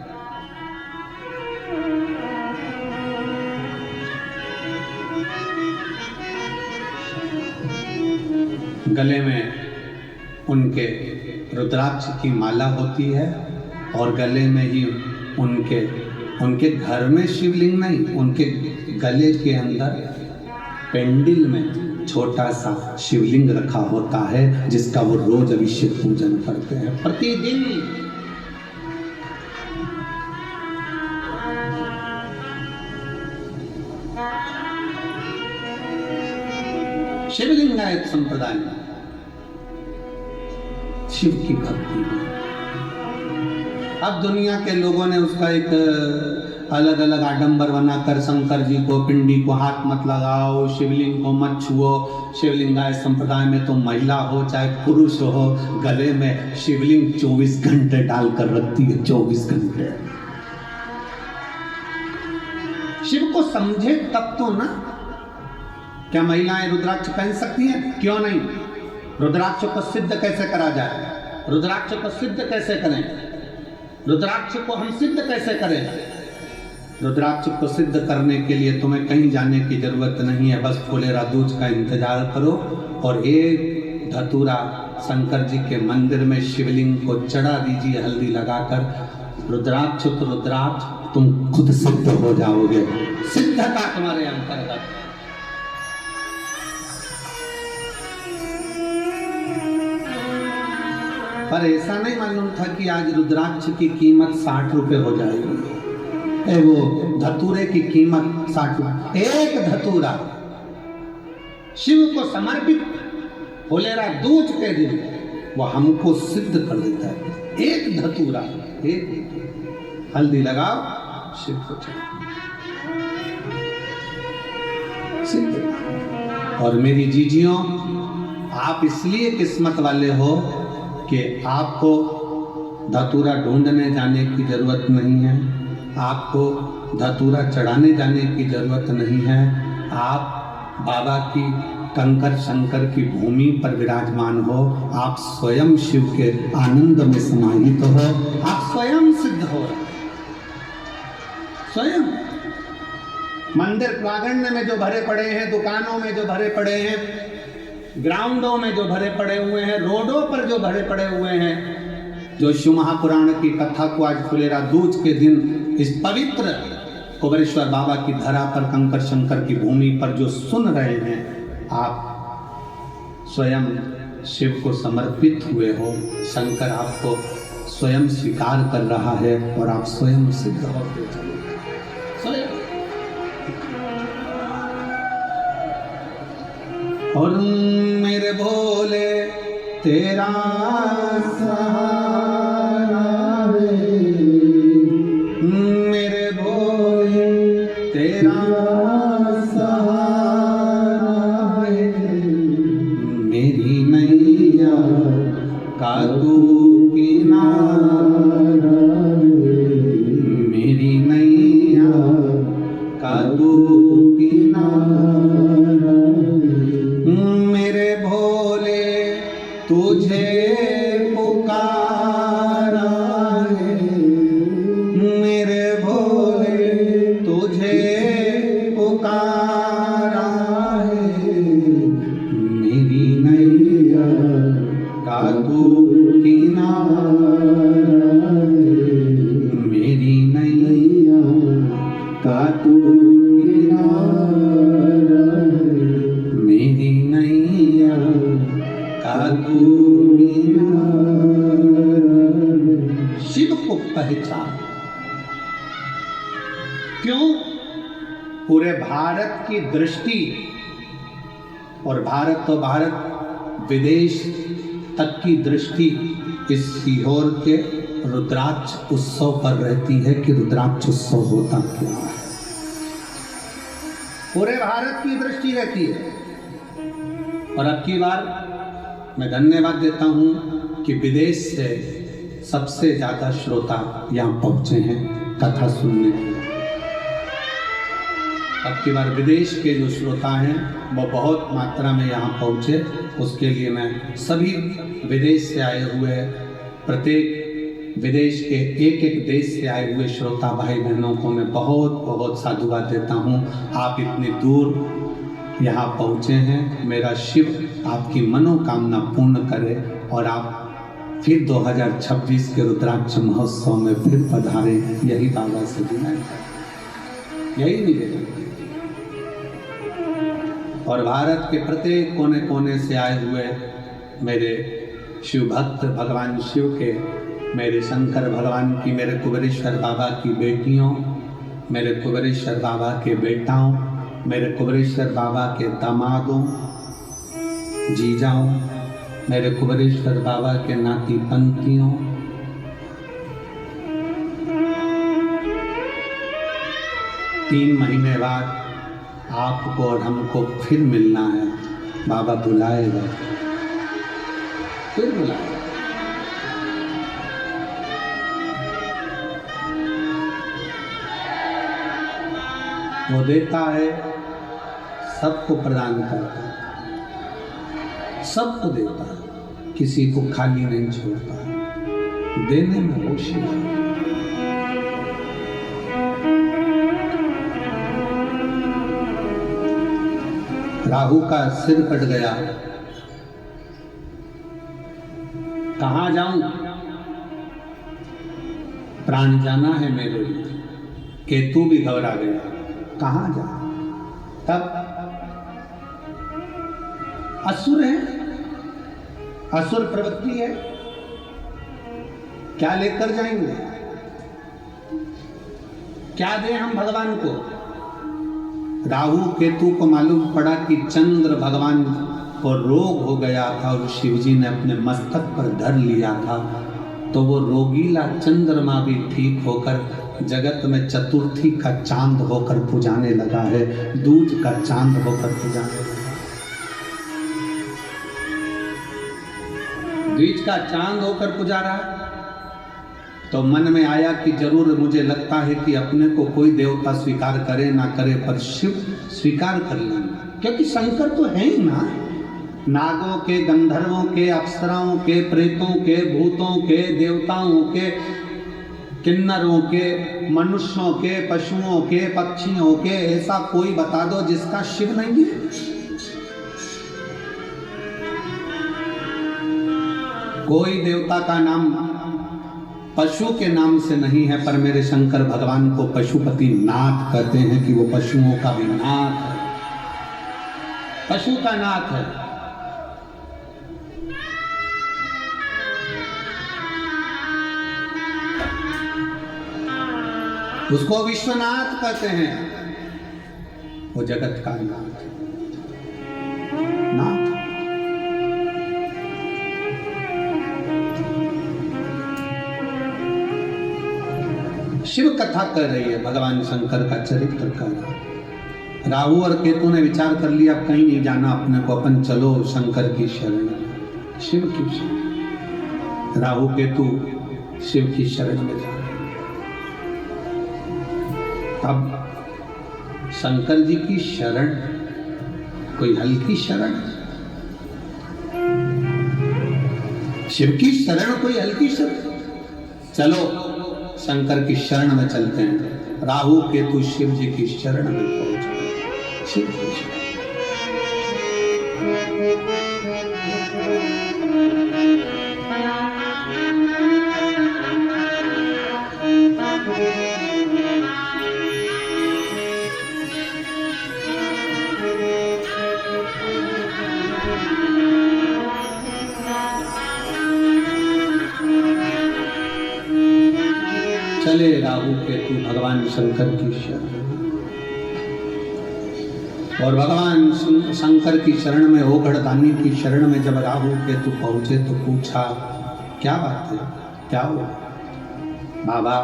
गले में उनके रुद्राक्ष की माला होती है और गले में ही उनके घर में शिवलिंग नहीं, उनके गले के अंदर पेंडिल में छोटा सा शिवलिंग रखा होता है जिसका वो रोज अभिषेक पूजन करते हैं प्रतिदिन। शिवलिंगायत संप्रदाय में शिव की भक्ति में अब दुनिया के लोगों ने उसका एक अलग अलग आडंबर बनाकर शंकर जी को, पिंडी को हाथ मत लगाओ, शिवलिंग को मत छुओ। शिवलिंगायत संप्रदाय में तो महिला हो चाहे पुरुष हो, गले में शिवलिंग 24 घंटे डालकर रखती है, 24 घंटे। शिव को समझे तब तो ना। क्या महिलाएं रुद्राक्ष पहन सकती हैं? क्यों नहीं। रुद्राक्ष को सिद्ध कैसे करा जाए? रुद्राक्ष को सिद्ध कैसे करें? रुद्राक्ष को हम सिद्ध कैसे करें? रुद्राक्ष को सिद्ध करने के लिए तुम्हें कहीं जाने की जरूरत नहीं है, बस फुलेरा दूज का इंतजार करो और एक धतूरा शंकर जी के मंदिर में शिवलिंग को चढ़ा दीजिए हल्दी लगाकर। रुद्राक्ष तो रुद्राक्ष, तुम खुद सिद्ध हो जाओगे, सिद्धता तुम्हारे अंतर्गत। पर ऐसा नहीं मालूम था कि आज रुद्राक्ष की कीमत 60 रुपए हो जाएगी। वो धतूरे की कीमत 60 रुपए, एक धतूरा शिव को समर्पित फुलेरा दूज के दिन वो हमको सिद्ध कर देता है। एक धतूरा, एक हल्दी लगाओ, शिव को सिद्ध। और मेरी जीजियों, आप इसलिए किस्मत वाले हो कि आपको धतूरा ढूंढने जाने की जरूरत नहीं है, आपको धतूरा चढ़ाने जाने की जरूरत नहीं है। आप बाबा की कंकर शंकर की भूमि पर विराजमान हो, आप स्वयं शिव के आनंद में समाहित हो, आप स्वयं सिद्ध हो। स्वयं मंदिर प्रांगण में जो भरे पड़े हैं, दुकानों में जो भरे पड़े हैं, ग्राउंडों में जो भरे पड़े हुए हैं, रोडों पर जो भरे पड़े हुए हैं, जो शिव महापुराण की कथा को आज फुलेरा दूज के दिन इस पवित्र कुबेरेश्वर बाबा की धरा पर कंकर शंकर की भूमि पर जो सुन रहे हैं, आप स्वयं शिव को समर्पित हुए हो। शंकर आपको स्वयं स्वीकार कर रहा है और आप स्वयं सिद्ध होते चले। और मेरे भोले तेरा सहारा है, मेरे भोले तेरा सहारा है, मेरी नैया का तू किनारा है, मेरी नैया का तू किनारा है, मेरे भोले तुझे पुकारा है, मेरे भोले तुझे पुकारा है, मेरी नैया का तू किनारा है, मेरी नैया का तू किनारा है, मेरी नैया का तू किनारा है। शिव को पहचान। क्यों? पूरे भारत की दृष्टि और भारत तो भारत विदेश तक की दृष्टि इस सीहोर के रुद्राक्ष उत्सव पर रहती है कि रुद्राक्ष उत्सव होता क्या है। पूरे भारत की दृष्टि रहती है। और अब की बार मैं धन्यवाद देता हूं कि विदेश से सबसे ज्यादा श्रोता यहां पहुंचे हैं कथा सुनने के लिए। अब की बार विदेश के जो श्रोता हैं वो बहुत मात्रा में यहाँ पहुँचे, उसके लिए मैं सभी विदेश से आए हुए, प्रत्येक विदेश के एक एक देश से आए हुए श्रोता भाई बहनों को मैं बहुत बहुत साधुवाद देता हूँ। आप इतनी दूर यहाँ पहुँचे हैं। मेरा शिव आपकी मनोकामना पूर्ण करे और आप फिर 2026 के रुद्राक्ष महोत्सव में फिर पधारे। यही बाबा से विनय है, यही निवेदन। और भारत के प्रत्येक कोने कोने से आए हुए मेरे शिव भक्त, भगवान शिव के, मेरे शंकर भगवान की, मेरे कुबेरेश्वर बाबा की बेटियों, मेरे कुबेरेश्वर बाबा के बेटाओं, मेरे कुबेरेश्वर बाबा के दामादों, जीजाओं, मेरे कुबेरेश्वर बाबा के नाती पंथियों, तीन महीने बाद आपको और हमको फिर मिलना है। बाबा बुलाएगा, फिर बुलाएगा। वो देता है, सबको प्रदान करता है, सबको देता है, किसी को खाली नहीं छोड़ता है, देने में होशियार। राहु का सिर कट गया, कहाँ जाऊं? प्राण जाना है मेरे लिए। केतु भी घबरा गया, कहाँ जाऊं? तब असुर है, असुर प्रवृत्ति है, क्या लेकर जाएंगे? क्या दें हम भगवान को? राहु केतु को मालूम पड़ा कि चंद्र भगवान को रोग हो गया था और शिवजी ने अपने मस्तक पर धर लिया था, तो वो रोगीला चंद्रमा भी ठीक होकर जगत में चतुर्थी का चांद होकर पुजाने लगा है, दूज का चांद होकर पुजाने लगा। दूज का चांद होकर पुजा रहा है। तो मन में आया कि जरूर मुझे लगता है कि अपने को कोई देवता स्वीकार करे ना करे, पर शिव स्वीकार कर लेंगे, क्योंकि शंकर तो है ही ना। नागों के, गंधर्वों के, अप्सराओं के, प्रेतों के, भूतों के, देवताओं के, किन्नरों के, मनुष्यों के, पशुओं के, पक्षियों के, ऐसा कोई बता दो जिसका शिव नहीं है। कोई देवता का नाम पशु के नाम से नहीं है, पर मेरे शंकर भगवान को पशुपति नाथ कहते हैं कि वो पशुओं का भी नाथ है, पशु का नाथ है। उसको विश्वनाथ कहते हैं, वो जगत का नाथ है। नाथ शिव कथा कर रही है, भगवान शंकर का चरित्र कर रहा है। राहु और केतु ने विचार कर लिया अब कहीं नहीं जाना अपने को, अपन चलो शंकर की शरण, शिव की शरण। राहु केतु शिव की शरण में जा। अब शंकर जी की शरण कोई हल्की शरण, शिव की शरण कोई हल्की शरण। चलो शंकर की शरण में चलते हैं। राहु केतु शिव जी की शरण में पहुंचे। शिव की शरण। चले राहु केतु भगवान शंकर की शरण, और भगवान शंकर की शरण में, ओघड़दानी की शरण में जब राहु केतु पहुंचे तो पूछा क्या बात है, क्या हुआ? बाबा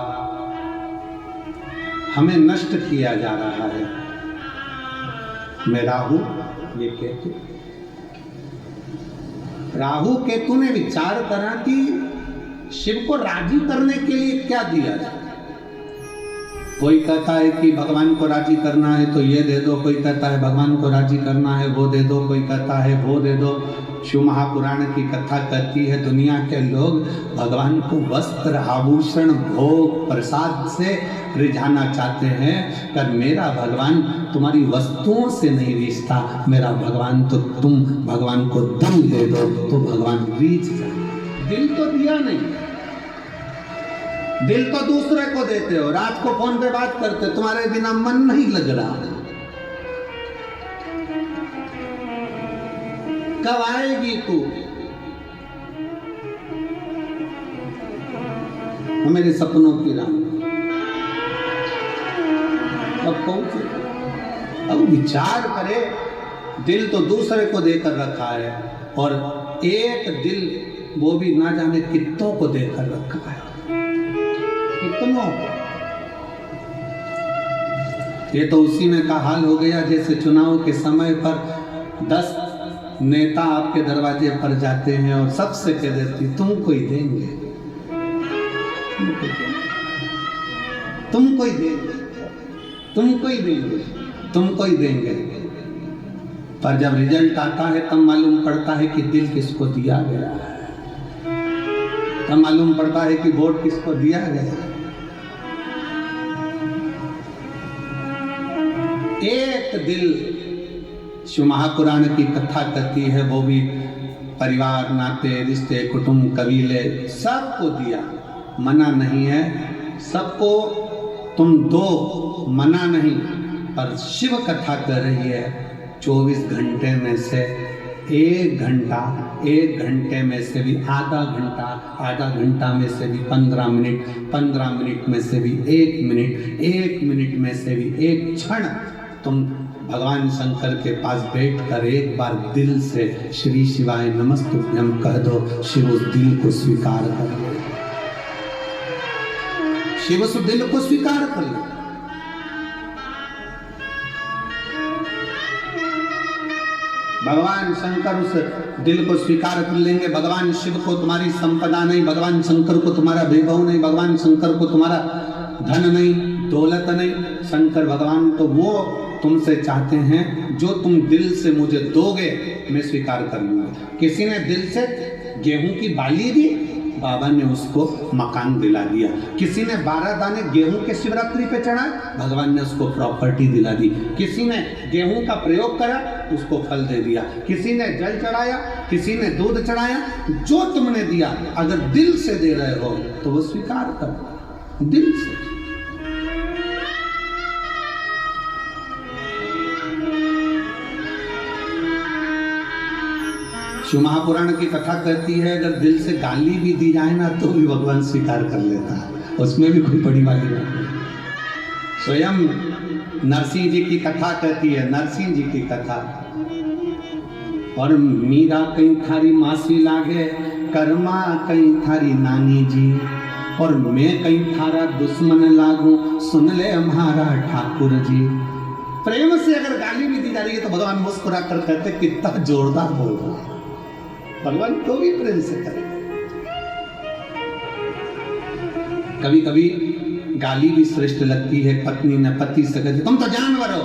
हमें नष्ट किया जा रहा है, मैं राहु ये केतु। राहु केतु ने विचार करा कि शिव को राजी करने के लिए क्या दिया जाए। कोई कहता है कि भगवान को राजी करना है तो ये दे दो, कोई कहता है भगवान को राजी करना है वो दे दो, कोई कहता है वो दे दो। शिव महापुराण की कथा कहती है दुनिया के लोग भगवान को वस्त्र आभूषण भोग प्रसाद से रिझाना चाहते हैं, पर मेरा भगवान तुम्हारी वस्तुओं से नहीं रिश्ता, मेरा भगवान तो तुम भगवान को दम दे दो तो भगवान रीझ जाए। दिल तो दिया नहीं, दिल तो दूसरे को देते हो, रात को फोन पे बात करते, तुम्हारे बिना मन नहीं लग रहा। कब आएगी तू? मेरे सपनों की रानी कब पहुंचे? अब विचार करे, दिल तो दूसरे को देकर रखा है, और एक दिल वो भी ना जाने कितनों को देकर रखा है, कितनों को। ये तो उसी में का हाल हो गया जैसे चुनाव के समय पर 10 नेता आपके दरवाजे पर जाते हैं और सबसे कह देती तुमको ही देंगे, तुमको ही देंगे, तुमको ही देंगे, तुमको ही देंगे। पर जब रिजल्ट आता है तब मालूम पड़ता है कि दिल किसको दिया गया है, तब मालूम पड़ता है कि वोट किसको दिया गया। एक दिल शिव महापुराण की कथा कहती है, वो भी परिवार नाते रिश्ते कुटुंब कबीले सबको दिया, मना नहीं है, सबको तुम दो, मना नहीं। पर शिव कथा कर रही है 24 घंटे में से 1 घंटा, 1 घंटे में से भी आधा घंटा, आधा घंटा में से भी 15 मिनट, 15 मिनट में से भी 1 मिनट, 1 मिनट में से भी 1 क्षण तुम भगवान शंकर के पास बैठकर एक बार दिल से श्री शिवाय नमस्तुभ्यं कह दो। शिव उस दिल को स्वीकार कर ले, शिव उस दिल को स्वीकार कर ले। भगवान शंकर उस दिल को स्वीकार कर लेंगे। भगवान शिव को तुम्हारी संपदा नहीं, भगवान शंकर को तुम्हारा वैभव नहीं, भगवान शंकर को तुम्हारा धन नहीं, दौलत नहीं। शंकर भगवान तो वो तुमसे चाहते हैं जो तुम दिल से मुझे दोगे मैं स्वीकार कर लूंगा। किसी ने दिल से गेहूं की बाली दी, बाबा ने उसको मकान दिला दिया। किसी ने 12 दाने गेहूं के शिवरात्रि पे चढ़ाए, भगवान ने उसको प्रॉपर्टी दिला दी। किसी ने गेहूं का प्रयोग करा, उसको फल दे दिया। किसी ने जल चढ़ाया, किसी ने दूध चढ़ाया। जो तुमने दिया अगर दिल से दे रहे हो तो वो स्वीकार करो, दिल से। शिव महापुराण की कथा कहती है अगर दिल से गाली भी दी जाए ना तो भी भगवान स्वीकार कर लेता है, उसमें भी कोई बड़ी वाली बात नहीं। स्वयं नरसिंह जी की कथा कहती है, नरसिंह जी की कथा, और मीरा कहीं थारी मासी लागे, कर्मा कहीं थारी नानी जी, और मैं कहीं थारा दुश्मन लागू, सुन ले हमारा ठाकुर जी। प्रेम से अगर गाली भी दी जा रही है तो भगवान मुस्कुरा कर कहते कितना जोरदार बोल रहा है। भगवान तो भी प्रेम से करे। कभी कभी गाली भी श्रेष्ठ लगती है। पत्नी ने पति से कहती तुम तो जानवर हो।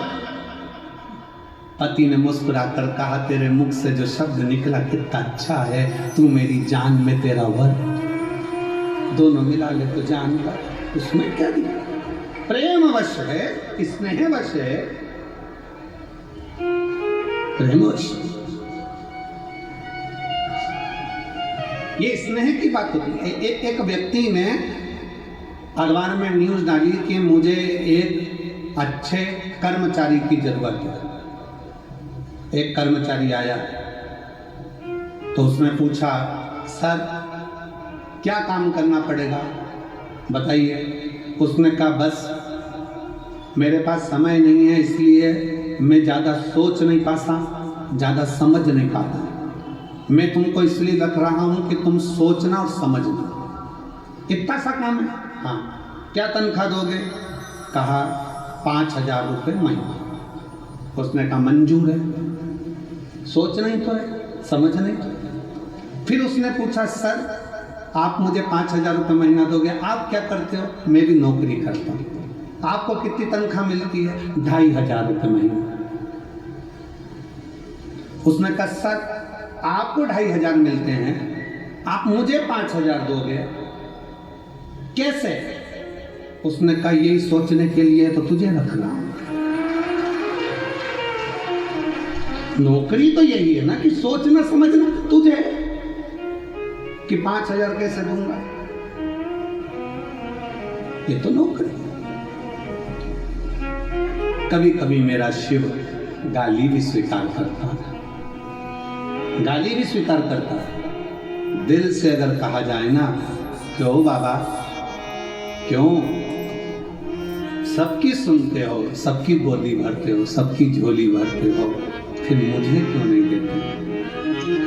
पति ने मुस्कुरा कर कहा तेरे मुख से जो शब्द निकला कितना अच्छा है, तू मेरी जान में तेरा वर। दोनों मिला ले तो जानवर, उसमें क्या दिया? प्रेम वश है, स्नेह वश है, प्रेम वश। ये स्नेह की बात होती है। एक व्यक्ति ने अखबार में न्यूज डाली कि मुझे एक अच्छे कर्मचारी की जरूरत है। एक कर्मचारी आया तो उसने पूछा सर क्या काम करना पड़ेगा बताइए। उसने कहा बस मेरे पास समय नहीं है, इसलिए मैं ज़्यादा सोच नहीं पाता, ज़्यादा समझ नहीं पाता। मैं तुमको इसलिए रख रहा हूँ कि तुम सोचना और समझना। इतना सा काम है। हाँ, क्या तनख्वाह दोगे? कहा 5,000 रुपये महीना। उसने कहा मंजूर है। सोचना ही तो है, समझना ही तो है। फिर उसने पूछा सर आप मुझे 5,000 रुपये महीना दोगे, आप क्या करते हो? मैं भी नौकरी करता हूँ। आपको कितनी तनख्वाह मिलती है? 2,500 रुपये महीना। उसने कहा सर आपको 2,500 मिलते हैं, आप मुझे 5,000 दोगे, कैसे? उसने कहा यही सोचने के लिए तो तुझे रख रहा हूं। नौकरी तो यही है ना कि सोचना समझना तुझे, कि 5,000 कैसे दूंगा, ये तो नौकरी। कभी कभी मेरा शिव गाली भी स्वीकार करता है, गाली भी स्वीकार करता है। दिल से अगर कहा जाए ना क्यों बाबा क्यों, सबकी सुनते हो, सबकी गोदी भरते हो, सबकी झोली भरते हो, फिर मुझे क्यों नहीं देते?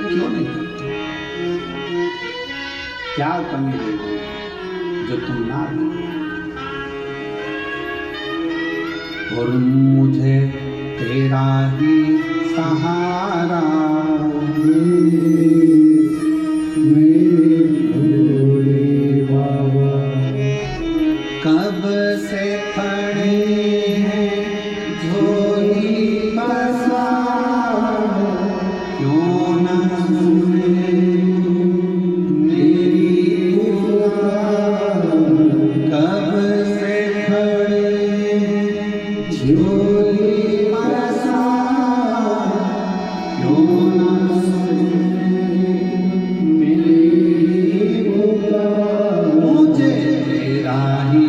क्यों नहीं देते? क्या कमी है जो तुम ना दो? और मुझे तेरा ही सहारा कब से खड़े हैं झोली बसा, क्यों न सुने मेरी पुकार। कब से खड़े झोली बसा, क्यों न सुने मेरी पुकार। मुझे तेरा ही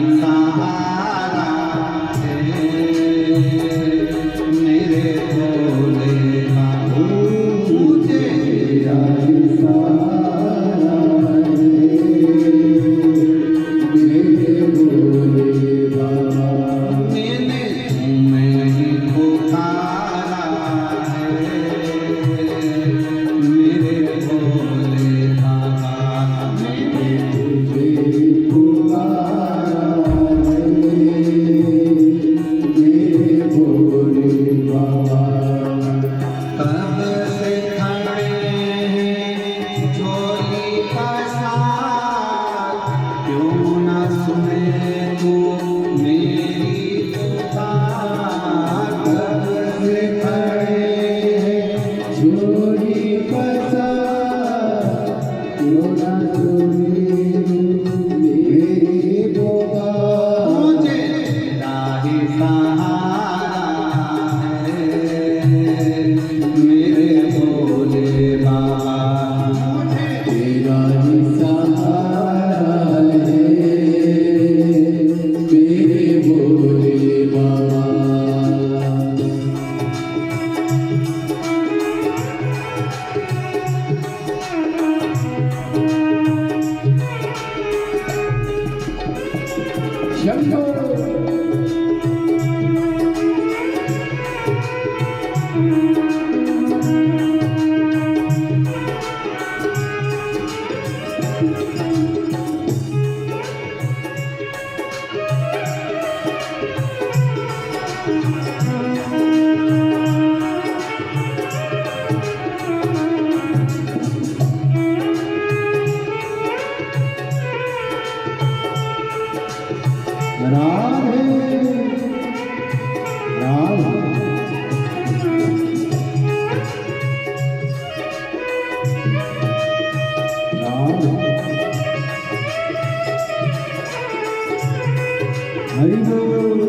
हरि बोल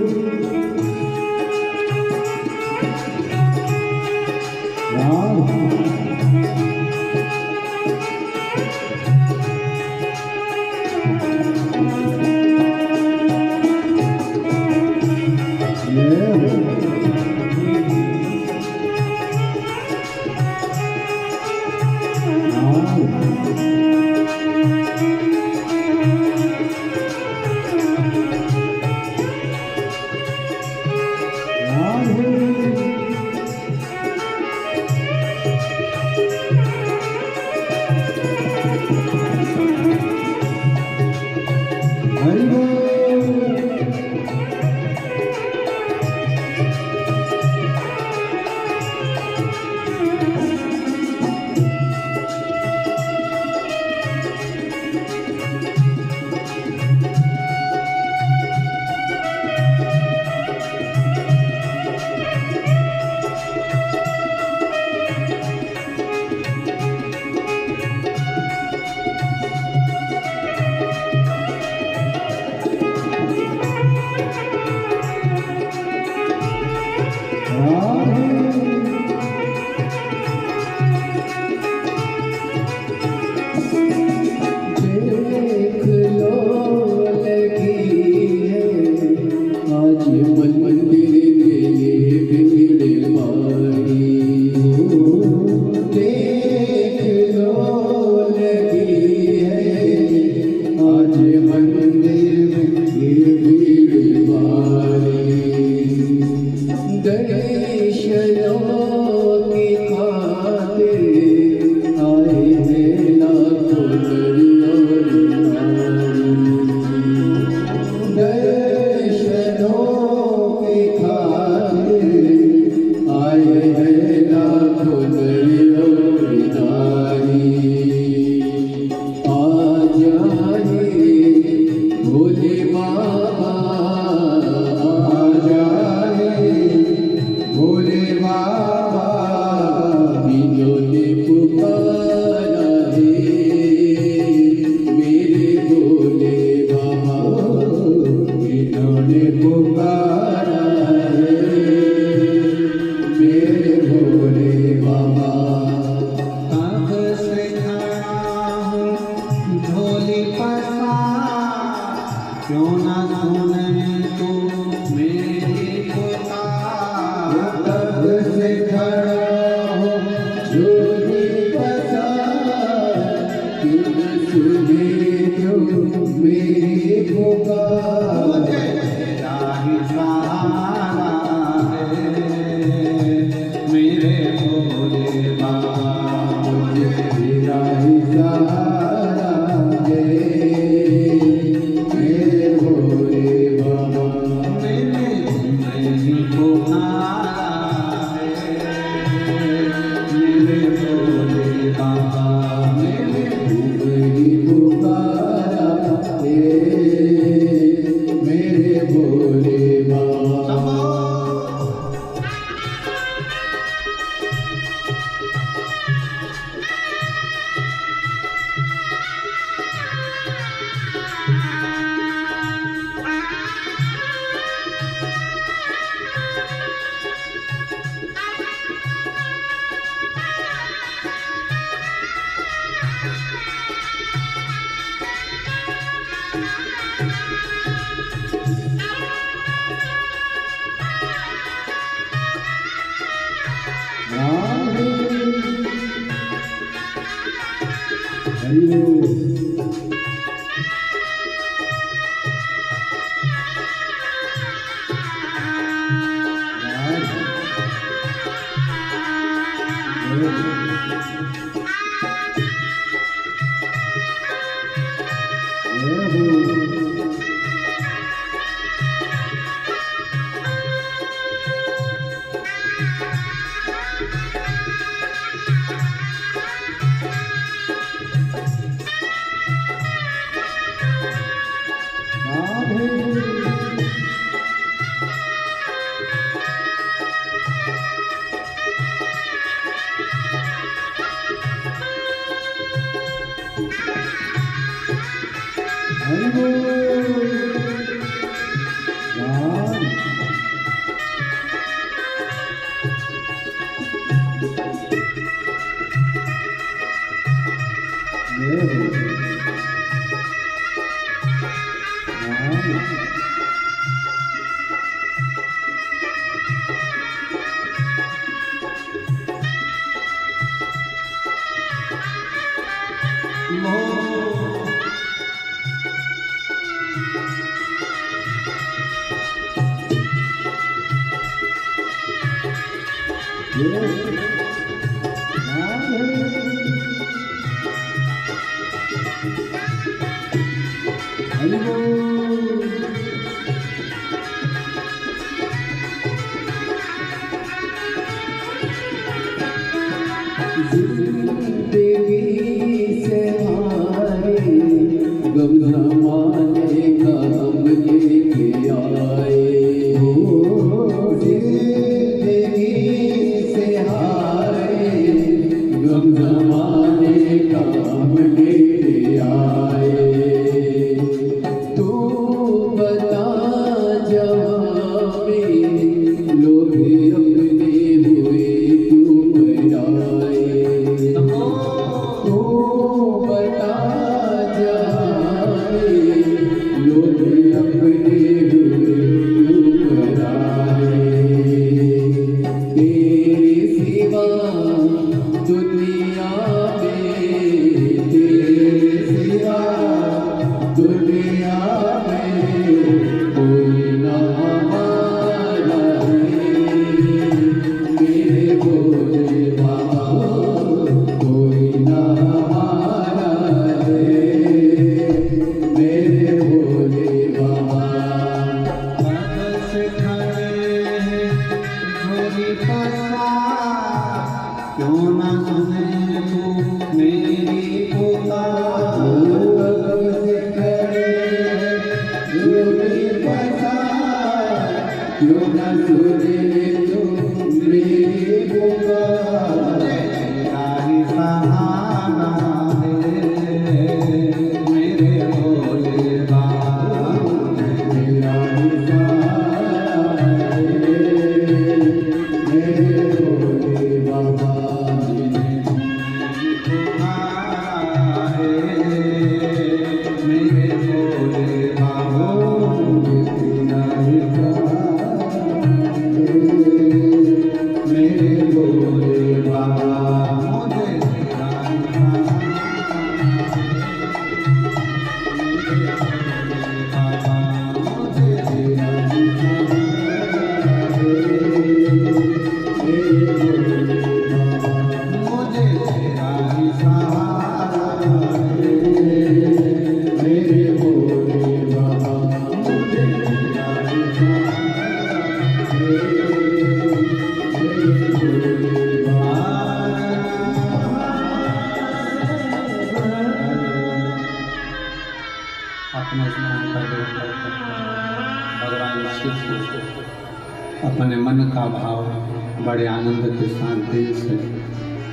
अपने मन का भाव बड़े आनंद के साथ दिल से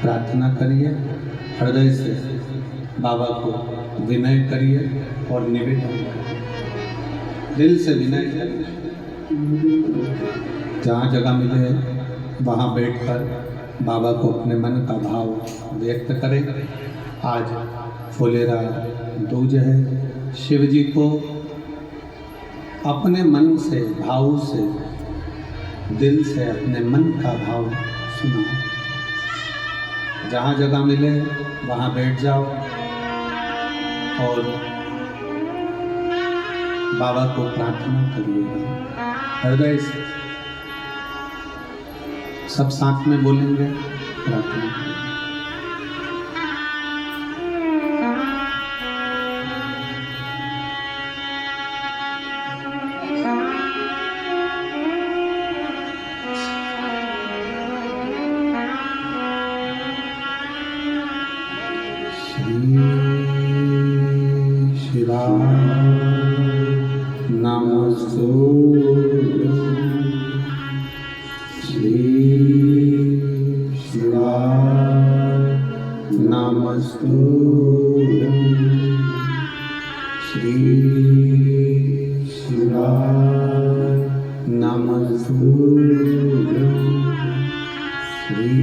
प्रार्थना करिए, हृदय से बाबा को विनय करिए और निवेदन करिए, दिल से विनय करिए। जहाँ जगह मिले वहाँ बैठकर बाबा को अपने मन का भाव व्यक्त करें। आज फुलेरा दूज है, शिव जी को अपने मन से, भाव से, दिल से अपने मन का भाव सुनाओ। जहाँ जगह मिले वहाँ बैठ जाओ और बाबा को प्रार्थना करिएगा हृदय से। सब साथ में बोलेंगे, प्रार्थना करेंगे। नमस्तुभ्यं श्री शिवाय नमस्तुभ्यं श्री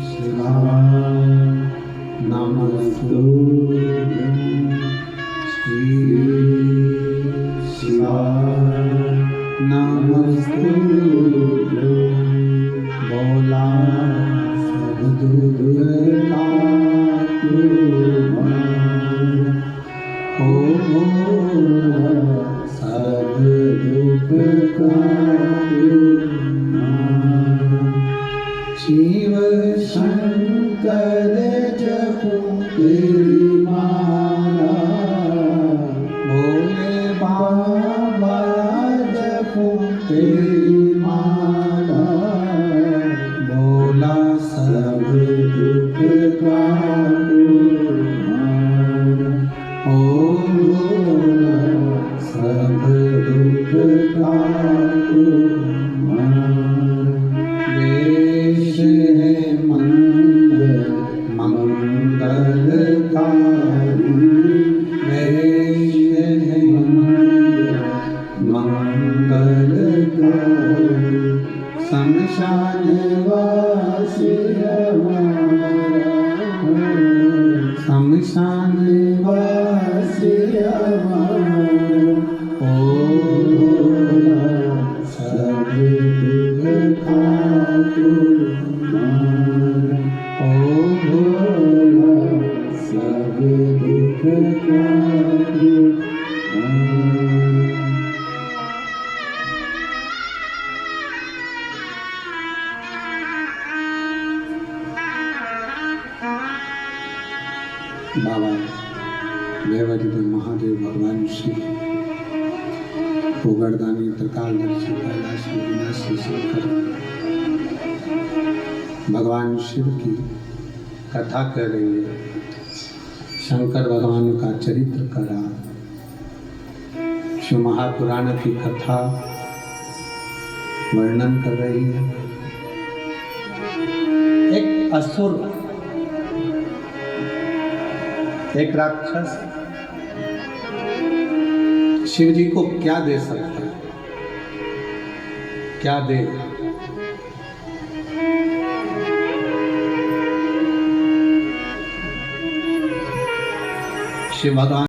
शिवाय नमस्तुभ्यं श्री शिवाय नमस्तुभ्यं बोला सब दुर्गा हो सब दुख का शिव शंकर जपो तेरी माला भोले बाबा जपो तेरी माला भोला सब दुख का ओ सब दुख का वेश है मंगलकारी वेश है मंगलकारी शमशान वासी शमशान वासी ओ सब दुख का ओ सब दुख का बाबा देवादिदेव महादेव भगवान शिव गोगरदानी त्रिकालदर्शी कैलाशी विनाशी शंकर भगवान शिव की कथा कर रही है। शंकर भगवान का चरित्र करा शिव महापुराण की कथा वर्णन कर रही है। एक असुर एक राक्षस शिव जी को क्या दे सकता है, क्या दे? शिव भगवान